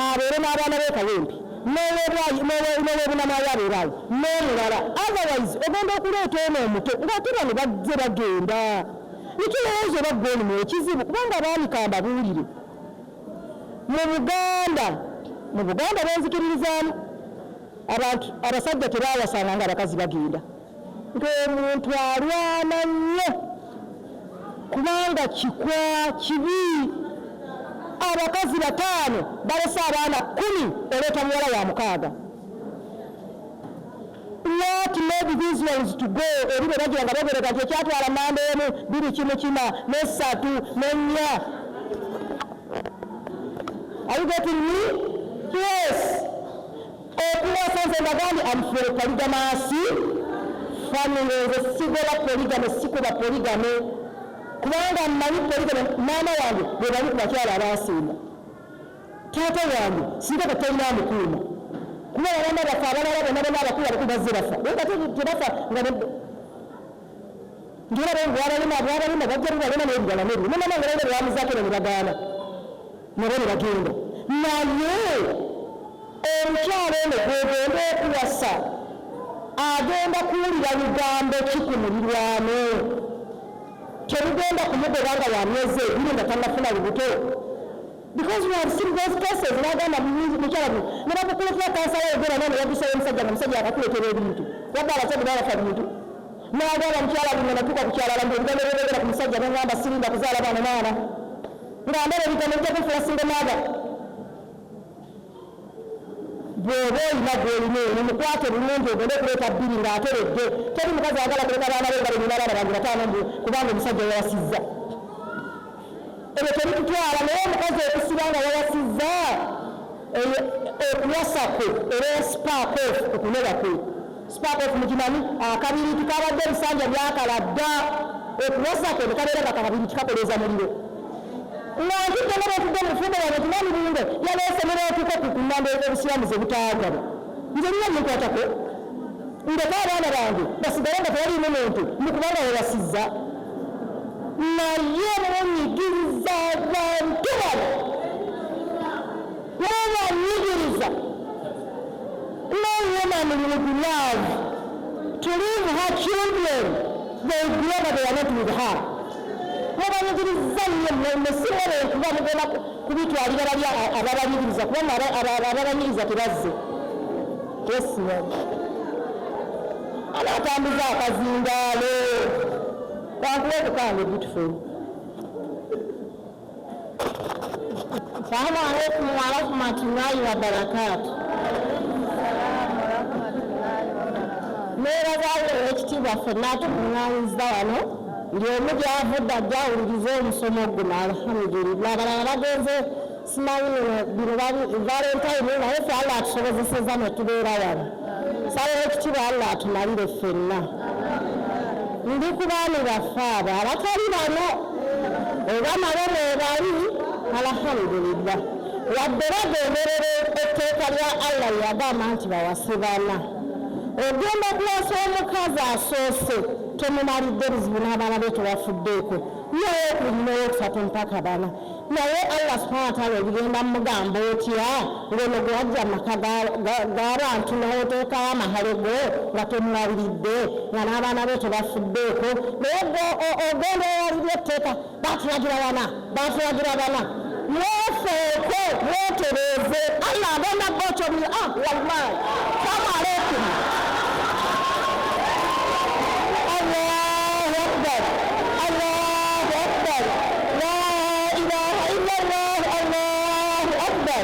abeere n'abaana be kawempe n'owebunamayo abeeraayo n'omulala otherwise ogenda okuleeta ono omuto ng'ate bano bazze bagenda nikirowooza oba gwe onimu ekizibu kubanga baanikamba buwulire mu Buganda benzikiririzaamu abantu abasajja tebaawasanga nga abakazi bagenda ng'omuntu alwana nnyo kubanga kikwa kibi abakazi 5 balese abaana 10 oleeta muwala wa 6 what made these ones to go eri bwe bagira nga bogereka nti ekyatwala manda emu 2 kimu kina n'essatu n'ennya. Are you getting me? Yes. Okuwasa nze ndagambye I'm for polygamous family, nze sigoba polygamy, sikuba polygamy kubanga mmanyi polygamy maama wange bwe bali ku bakyala abaasinga taata wange singa batalina amukuuma kuba abaana baffe abalala bonna bonna abakulu abakulu bazze bafa tebafa ngera bwabalima bajja bibalima n'ebigala n'ebiri mumama nga nenge bwamuzaako ne bagaana nabo ne bagenda naye omukyalo ono gwegenda okuwasa agenda kuwulira bigambo ki ku mulirwano terugenda kumugoba nga wa myezi 2 nga tannafuna lubuto because we have seen those cases n'agamba mukyala bwe ne bamukuletera kansa yayogera none yagusayo omusajja nga omusajja akakuletera ebintu wabba abasajja babafa bintu n'agamba mukyala bwe natuuka ku kyalala ng'ebigambo byogera ku musajja n'agamba sirinda kuzaala baana mwana ng'andaba ebigambo bijja kunfula singa maaga bw'oba olina gw'olina eno mukwate bulungi ogende okuleeta 2 ng'ateredde teri mukazi agala kuleka baana be nga balina abaana bange 5 kubanga omusajja yawasizza ebyo tebitutwala naye omukazi okusiba nga yawasizza okuwasako era spark off okunoba kwe spark off mukimanyi akabiriiti kabadde ebisanja byakala dda okuwasako ne kabeera nga kakabiriiti kakoleeza muliro ng'antudde nga batudde mu fumbo yange timani bunge yaleese ne batuuka ku nnamba obusiramu ze butaagala nze nina byenkwatako ndeka abaana bange basigale nga tewaliimu muntu mukubanga wewasizza naye munyigiriza abantu bano webanyigiriza no woman will love to leave her children they grow but they are not with her mubanyigiriza nnyo musimuole kuba mugenda kubitwalira bali ababanyigiriza kubanga ababanyigiriza tebazze anatambuza akazindaalo kankuwe kukange beautiful. Assalamu alaikum warahmatullahi wabarakatuh. Neerazayo ekitiibwa ffenna tukuŋŋaanyiza wano ng'omu gy'avudde ajja awulirize omusomo guno alhamdulillah abalala bagenze simanyi bino valentine naye ffe Allah atusobozeseza ne tubeera wano sabayo ekitiibwa Allah atumalire ffenna ndi ku baami baffe abo abatali bano oba nabo beebali alhamdulillah wadde bagenderera etteeka lya Allah lyagamba nti bawase bana ogenda kuwasa omukazi asoose tomumalidde buzibu n'abaana be tewafuddeeko naye okulina owokusatu mpaka bana naye Allah subhanahu wa ta'ala ebigenda mugamba otya ng'ono gwe wajja maka g'abantu n'oteekayo amahale go nga tomulabilidde nga n'abaana be tebafuddeeko naye ogenda owalibwa etteeka batulagira bana mwefeeko mwetereeze Allah agenda botyobi wallahi salamu alaikum Allahu akbar Allahu akbar la ilaha illallah Allahu akbar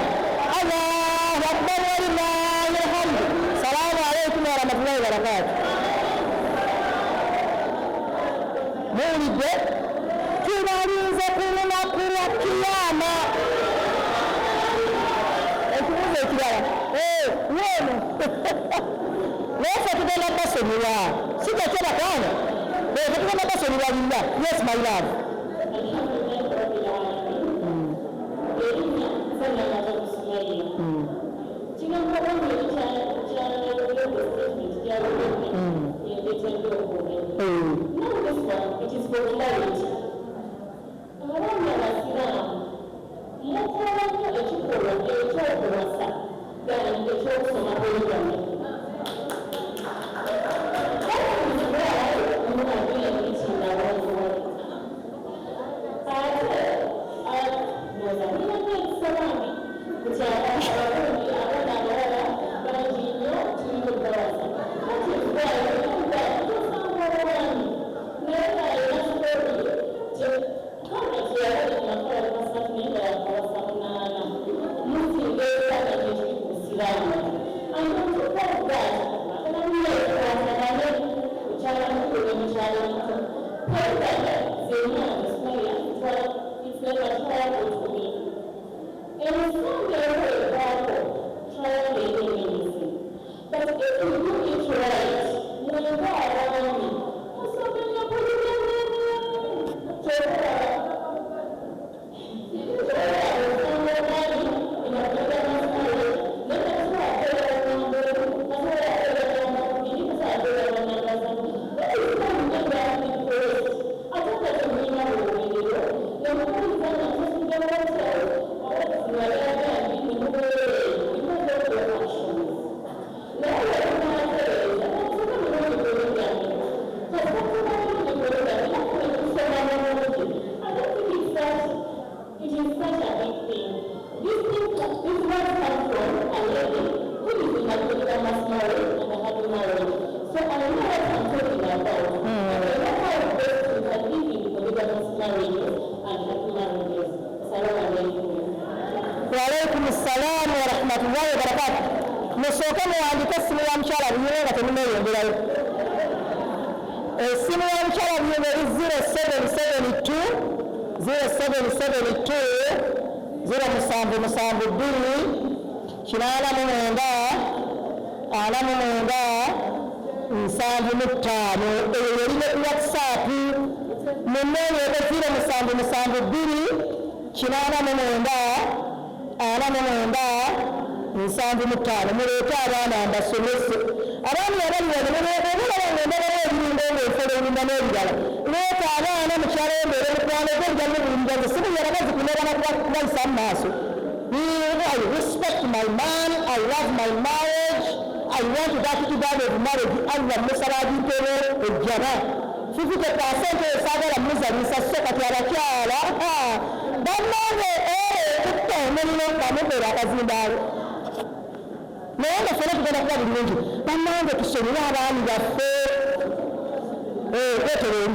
Allahu akbar walillahi alhamd. Salamu alaikum warahmatullahi wabarakatuh. Muwulidde tubalinze ku lunaku lwa kiyama ekibuuzo ekirala weeno naye ffe tugenda kasonera lina. Yes, my love. It is for clarity. Abaana abasiraamu mukolako ekikolwa ekyokuwasa ddala ekyokusoma kw'ebyame. Waalaikum assalam wa rahmatullahi wa barakatuh. Musooke muwandike essimu ya mukyala Biyere nga temuneeyongerayo. Essimu ya mukyala Biyere 0772 eyo erine ku WhatsApp muneeyongere 0772 muleete abaana mbasomese. Abaana abali wano mulaba ng'endagala ebirinda ng'efolo ebinda n'ebirala. Leeta abaana mukyala embeere mukwano gwenjamu bulungi sibuyera bazikunera bayisa mu maaso. I respect my man, I love my marriage, I want that of marriage. Allah musala ajintebe ejjana 50% esaagala muzalisa so kati abakyala bannange kuttaemerino kamubeera akazimbaalo naye nga fena tugenda kuba bulungi bannange tusomere abaami baffe etereri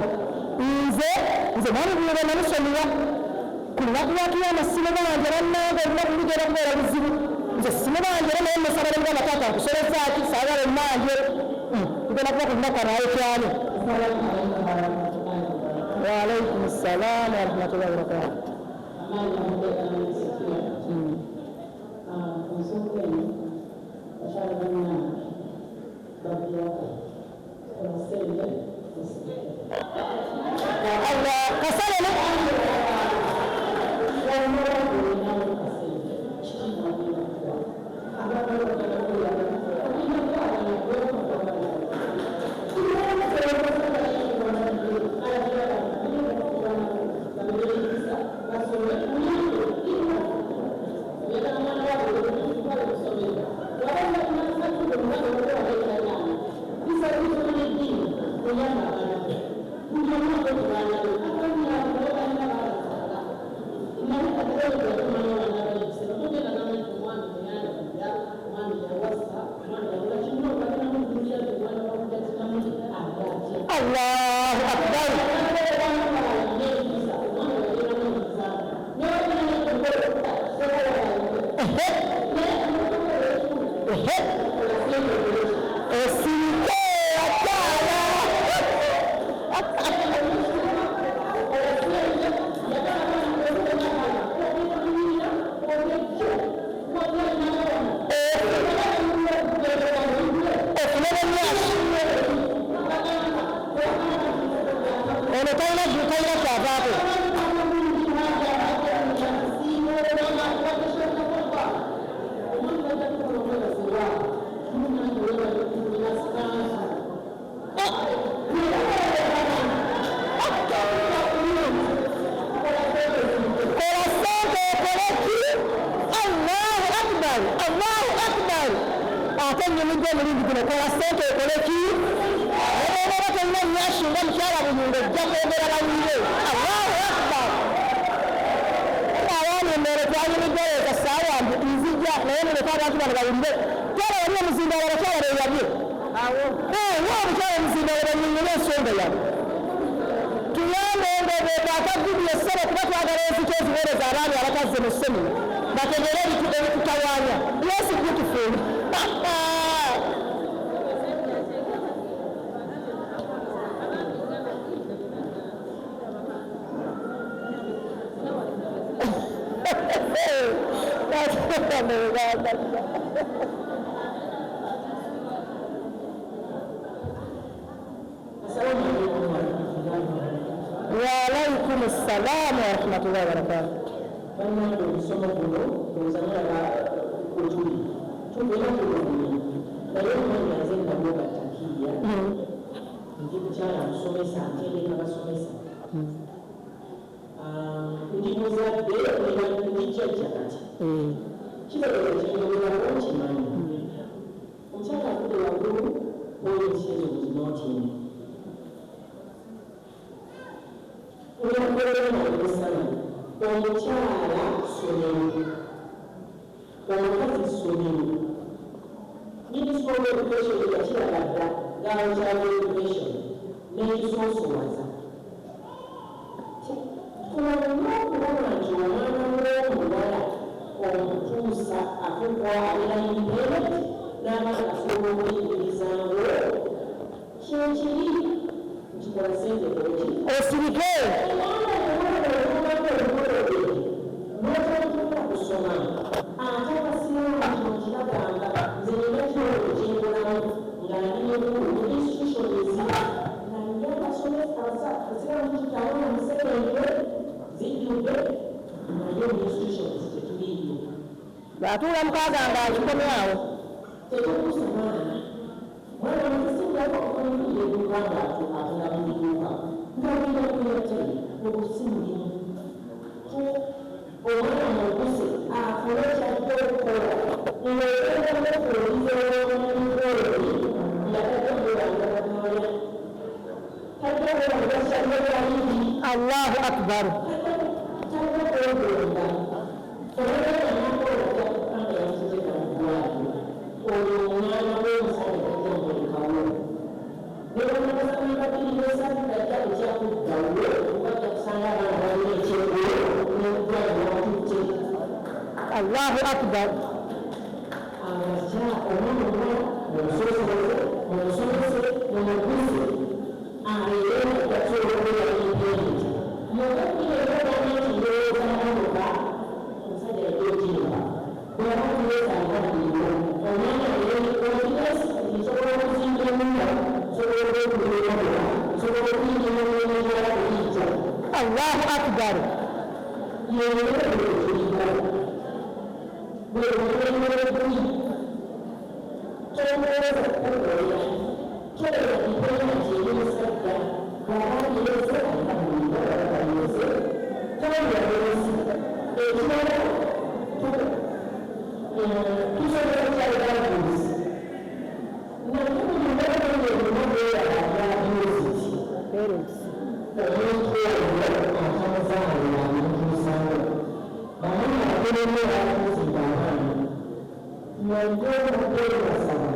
nze mwami Biyere namusomera ku lunaku lwakiyama simu bange bannange olunaku lugenda kubeera buzibu nze simu bange era naye musaba nemugamba taata nkusolezaaki saagala emmange tugenda kuba ku lunaku anaye kyali. Waalaikum assalam wa rahmatullahi wa barakatuh. Allah kasale ekoleki Allahu akbar Allahu akbar ate nnyumidde omulundi guno kola ssente ekoleki oba tolina nyashinga mukyala bunyunga ojja kwogera bawulire Allahu akbar abaana emmere twanyumidde leka saawa nzijja naye muleka abantu bano bawulire twala wali omuzimba abakyala beyabye wa omukyala omuzimba banyunyume ensonga yabe tuyambe ndobeeta akagudio essere kuba twagala enziko eziweereza abaami abakazze mu semina bategere ebitutawaanya yesu beautiful وعليكم السلام ورحمة الله وبركاته. Omukyala ssomero, omukazi ssomero. Minisita w'Education yakiraga dda g'abakyala Education n'ekisoosowaza. Tulabulwa okulaba nti omwana w'omuwala omutuusa afukwa alina independent n'abaana asobola okuyimirizango kyekiri nti kola ssente koki osirike kusoma ate akasiraamu kino kiragamba nze nina kyolo kyengolamu nga nalinyekulu institutions naye abasiraamu kitawona musekenge zijjudde naye institutions tetuliyo batuula mukaaga nga akikomyawo tetukusa mwana mukisingako okulimiye eduuka nga atunda mu duuka ngagenda kuyatali okusimulimu omwana muguse afune kyajja okukola ng'okulizaomugoli nga tajakulangaaaya tajakulangaaayingi Allahu akbar tajakwegomba onaanakola jakukanga yakiteka mugwali oyo omwana w'omusajja tajamulekawo nebamakasamabakirirosabidajja ekyakuddawo obajja kusanga abaana balina ekyegolo n'okugwali watutte Allahu akbar abaja omwana omusosoze omusomese omuguze abeera gakyolobera independent mugakireeogana nti ndowooza mamoka omusajja yajogimba bwaba tuweezangaliro omwana olinasi nsobola okuzimba emunda nsobola okwekuliraira nsobola okuyingira omunyala kuyijja Allahu akbar yeeeeekirigo bweomulemberegui tomwoza kukolera tolera ipena nti eri musajja bwabanyeze alina muligo balabanyeze tolyabesi ekirala tusobola kyalagabuzi nakulimunaemunabeerayabyoziti omuntu oyo atamuzaalira amutuusawo bamuna ageremera kuzimba abaana nagomagwebasaba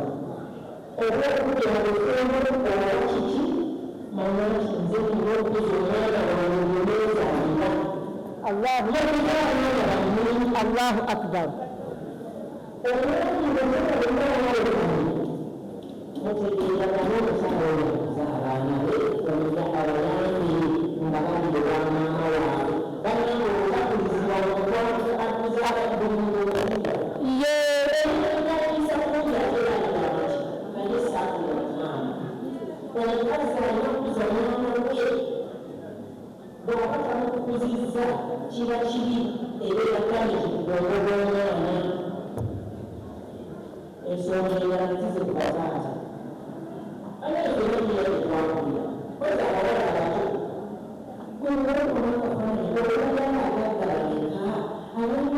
oba okugera bufembo oba kiki manya nti nze nina okuza omwana wange gweneezaalira Allahu akbar omwami bwemukalemaaweekani mutegeera bano omukyala oyo akuza abaana be omenya abayambi nga bali ewamaama waabwe bannange obutakulizibwa omuntu akuza abaddemuokuga eyinayisa kungi ateeraliramaki naye saakula maama omukazi alina okuza mwana we bw'aba tamukuzizza kiba kibi ebeera damage ku bwongo bw'omwana ensonga endala tizikubazaata anaeeeyeekwakulira koza abawala bato gweokunaakafaanyi olwagala agaggaleka abantu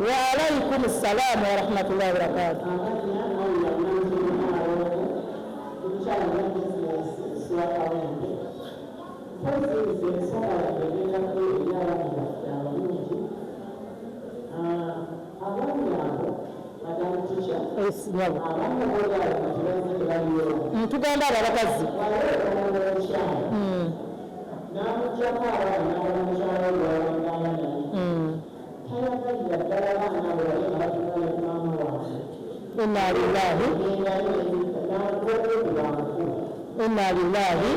وعليكم السلام ورحمة الله وبركاته. Tugamba abakazi inna lillahi wa inna ilaihi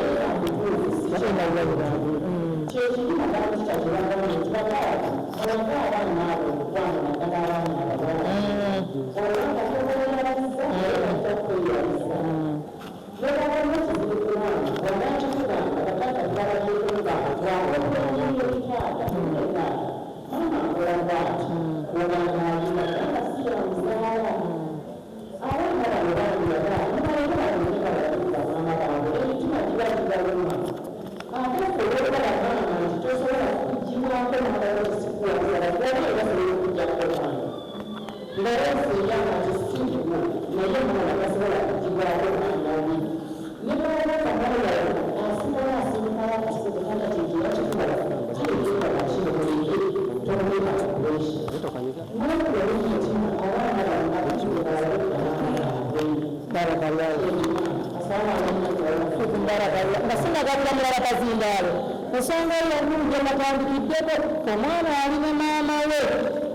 ensonga y'obulungi ematandikiddeko omwana ali ne maama we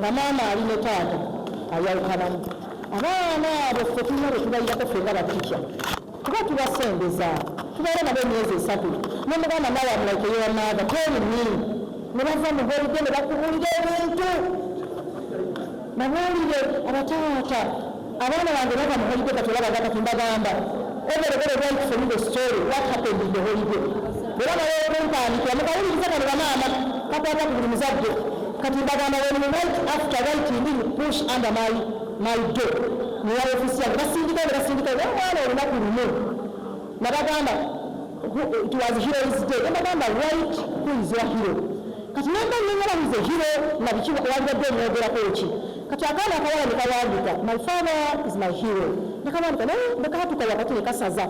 na maama ali ne taata ayawukanamu abaana abo ffe tulina bwe tubayirako ffe nga batikya kuba tubasembeza tubaire nabo emyezi 3 nomugamba nawe amulaike yomaaga tolini ne bava mu golide ne bakubulira ebintu Nabawulire abataata abaana bange bava mu holiday kati olaba kati mbagamba everybody right from the story what happened in the holiday. Era naye okumpandikira mukawuliriza kano bamaama kakwata ku buli muzadde kati mbagamba when you night after writing you push under my door niwa ofisi yange basindika omwana olunaku lumu nabagamba it was heroes day nabagamba right who is your hero kati namba nengala who is a hero nabiki waliwadde omwogerako eki kati akaana akawala nekawandika my father is my hero nekawandika nekatuka wakati nekasaza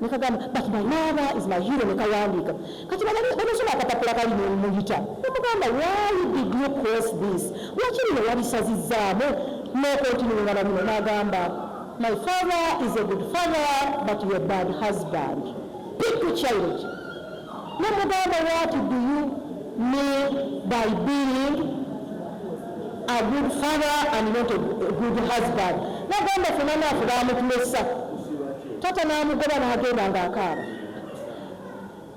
nekagamba but my mother is my hero nekawandika kati bamusoma akapapula kali muyita nemugamba why did you cross this lwaki lino wabisazizaamu nokontinuinga nabino nagamba my father is a good father but you a bad husband. Pick a child. Nemugamba what do you mean by being a good father and not a good husband? Nagamba funana afugaamutumesa tata namugoba nagenda ngaakaaba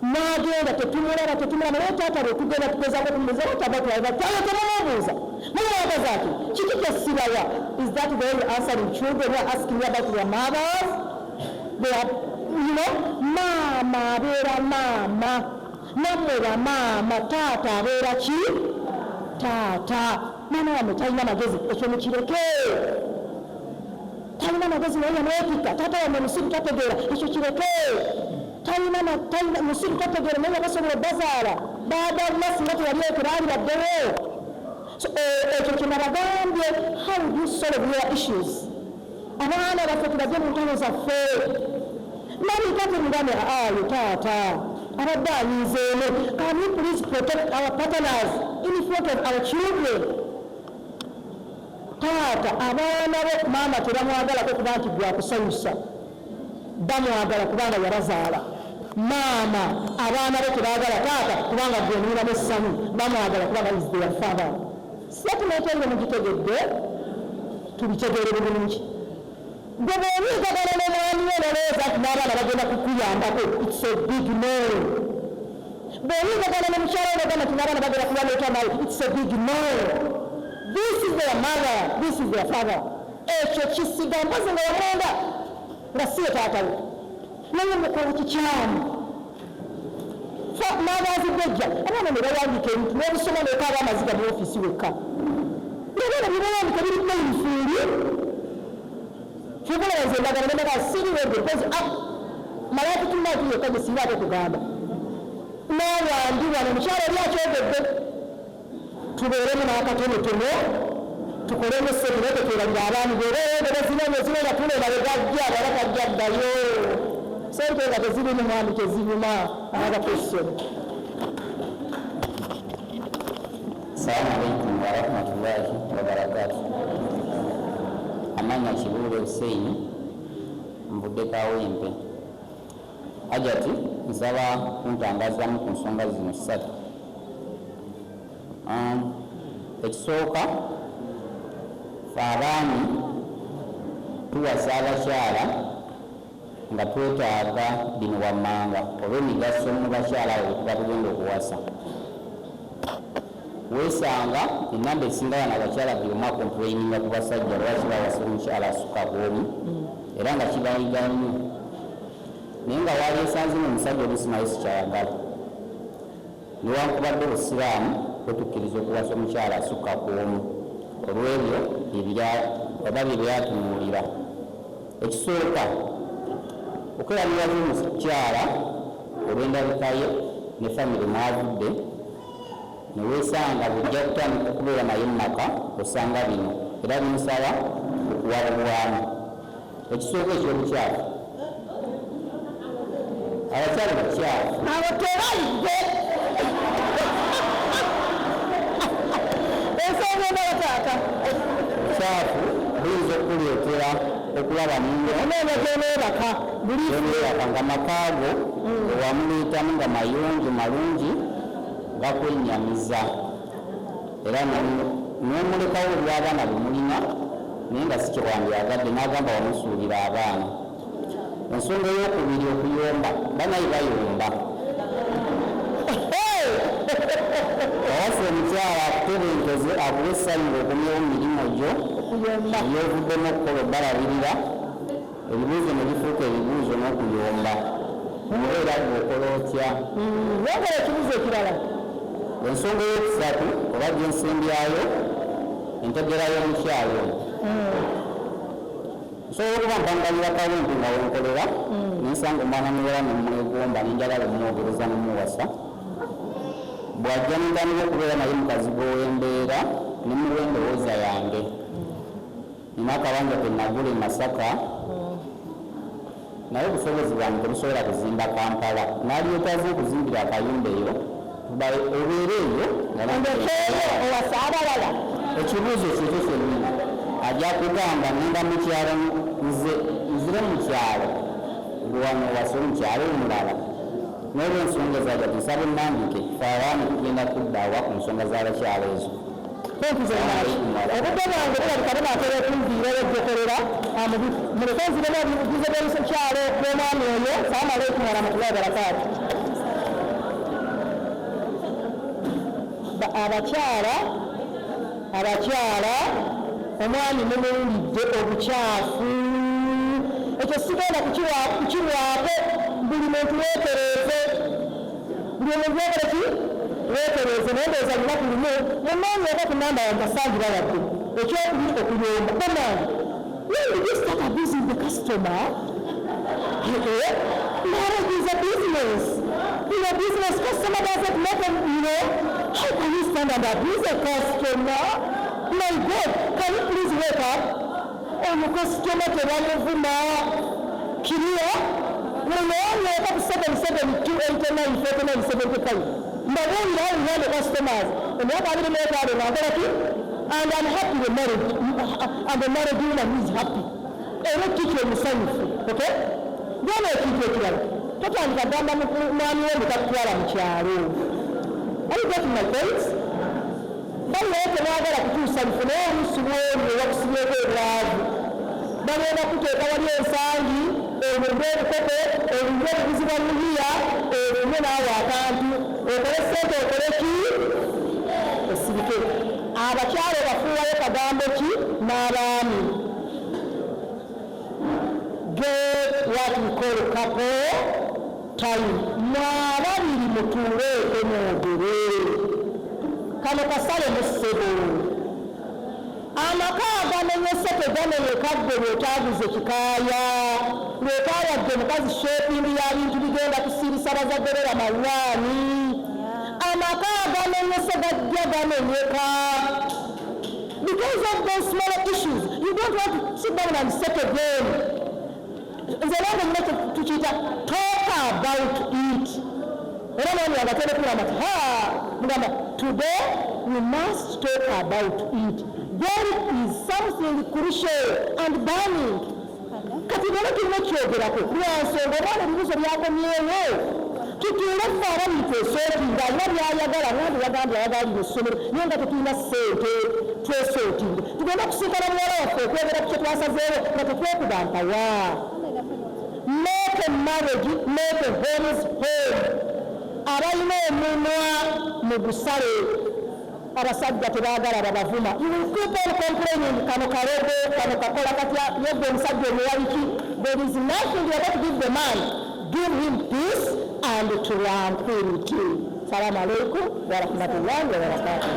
nagenda tetumulaba naye taata bwetugenda tugezaako tumubuuza muyagaza ati kiki kyasibawa is that the way answering children who are asking you about their mothers? They are, you know, mama abeera mama nammwe bamaama taata abeera ki taata mama wamwe talina magezi ekyo mukireke talina magezi naye yaneetika taata wamwe musiru tategeera ekyo kireke talina musiru tategeera naye yabasobola bazaala baadalina singa teyali ekiraalibaddewo. So ekyo kyenabagambye how do you solve your issues abaana baffe tubajje mu ntalo zaffe nani kati mugambye ayo taata abadde anyizeemu can you please protect our partners in front of our children. Taata abaana bo maama tebamwagalako kuba nti gwakusanyusa bamwagala kubanga yabazaala maama abaana bo tebaagala taata kubanga gwenuulamu essanyu bamwagala kubanga is their father. Statement eno mugitegedde tubitegeere bulungi gwe bw'oyiigagana n'omwami we nolowooza nti n'abaana bagenda kukuyambako it's a big no. Bw'oyiigagana n'omukyala we nogamba nti n'abaana bagenda kubaneeta nawe it's a big no. This is their mother, this is their father. Ekyo kisiga mpozi nga wamwenda nga si ye taata we naye mukola kikyamu n'abaazigejja abaana ne bawandika ebintu n'ebisoma neekaaba amaziga mu ofiisi wekka nabaana bye bawandika biri mayinfuuli kyobulabaze endagala nebaga siriwedde mpozi malaati tumaati yekka gye singa ate kugamba n'awandi wano mukyala oli akyogedde tubeeremu n'akatonotono tukolemu sente tekerabira abaami bebezinenga tulenda wegajja abala kajja ddayo sente nga tezirimu mwami tezinyuma. Another question. Assalamu alaikum warahmatullahi wabarakatuh. Amanya Kibuule Hussein mvudde Kawempe. Hajati nsaba kuntangazamu ku nsonga zino 3. Ekisooka abaami tuwasa abakyala nga twetaaga bino wammanga oba emigaso mu bakyala abo tuba tugenda okuwasa. Weesanga enamba esinga bano abakyala buli omu akomplaininga ku basajja lwaki bawasa omukyala asukka bwomu era nga kibayiga nnyo naye nga waali esanzemu omusajja oluusi naye sikyayagala newankubadde obusiraamu bwetukkiriza okuwasa omukyala asukka bwomu olw'ebyo oba bye byatunuulira. Ekisooka okwerabiramu omukyala olw'endabika ye ne famire mwavudde neweesanga bujja kutandika okubeera naye mumaka osanga bino era bimusaba okuwabulwamu. Ekisooka eky'obukyafu abakyala bakyafu abo tebalidde ensonga endabataata kyafu buyinza okuleetera okulaba neebaka buliebaka nga makaago ewamuleetamu nga mayonjo malungi gakwenyamiza era n'omulekawo olw'abaana bemulina naye nga si kyewandyagadde n'agamba wamusuulira abaana. Ensonga ey'okubiri okuyomba banaye bayomba awasa omukyala akutebenkeeze akuwa essanyu ng'okomyewo mu mirimu gyo kuyomba eyovuddemu okukola balabirira ebibuuzo ne bifuuka ebibuuzo n'okuyomba era gwokola otya yongera ekibuuzo ekirala ensonga eyokusatu oba gyensembyayo entegera y'omukyalo nsobola okuba mpangalira kawempe nga wenkolera nensanga omwana muwala nemwegomba nenjala bemwogereza nemuwasa bwajja nentandika okubeera naye mukazi gw'owembeera nemuwa endowooza yange nina akabanja kenagula e Masaka naye obusobozi bwange tebusobola kuzimba Kampala naalyotaze okuzimbira akayumba eyo obeera eyo owasa abalala ekibuuzo kyekyo kyennyini ajja kugamba ngenda mu kyalo nzire mu kyalo wano wase omukyalo omulala n'olwensonga zaja tusaba ennambike fe abaana tugenda kuddawa ku nsonga z'abakyalo ezo obudde bwange bulabika bunaatera okunviira wejjokolera muleke nziremu obujulizi bw'omukyalo bw'omwami oyo salaamu aleikum warahmatullahi wabarakaatu abakyala omwami mumuwulidde obukyafu ekyo sigenda kukirwako buli muntu weetereeze buli omuntu weekereki weetereeze naye ndowooza lunaku lumu mumaanyi oba ku namba yange asangira wadde ekyokubiri okuyomba bamanyi when did you start abusing the customer marriage is a business in a business customer doesn't matter how can you stand and abuse a customer my God can you please wake up omukasitoma tebamuvuma kiriya mulonyoka ku 772894975 mbabuulira awulirande customers emyaka 25 nankola ki and I'm happy with marriage and the marriage woman is happy era kiki omusanyufu okay gona ekintu ekirala totandika gamba mwami we mutakutwala mu kyalo are you getting my point banaye tebagala kutuusa lufune oluusi lwolwo wakusibyeko obwavu bagenda kuteeka wali ensangi obulwe obukopo obulwe obubuzi bwa muhiya obulwe naawe akantu okole sente okole ki osibike abakyalo bafuuwayo kagambo ki n'abaami get what we call couple time mwababiri mutuuleeko mwogere kano kasale mu ssebo amaka agamenyese tegamenyekadde lwetaaguze kikaaya lwetaawadde mukazi shopping ya bintu bigenda kusiirisa bazadde be bamalwani amaka agamenyese gajja gamenyeka because of those small issues you don't want to sit down and set again nze nange nina tukiyita talk about it era mwami agaterekulama mugamba today we must talk about it there is something crucial and burning kati bwena tulina kyogerako lwansonga obwana ebibuzo byakomyewo tutuule ffe abamu twesootinga alina byayagala nandi yagambye ayagala lino essomero naye nga tetulina ssente twesootinga tugenda kusinkana muwala waffe okwogera ku kye twasazeewo nga tetwekuba mpawa make a marriage make a homes home abalina omumwa mu busale abasajja tebaagala babavuma you will keep on complaining kano kalogo kano kakola katya yegwe omusajja omuwaliki there is nothing you are going to give the man give him peace and tranquility. Salamu alaikum warahmatullahi wabarakatuh.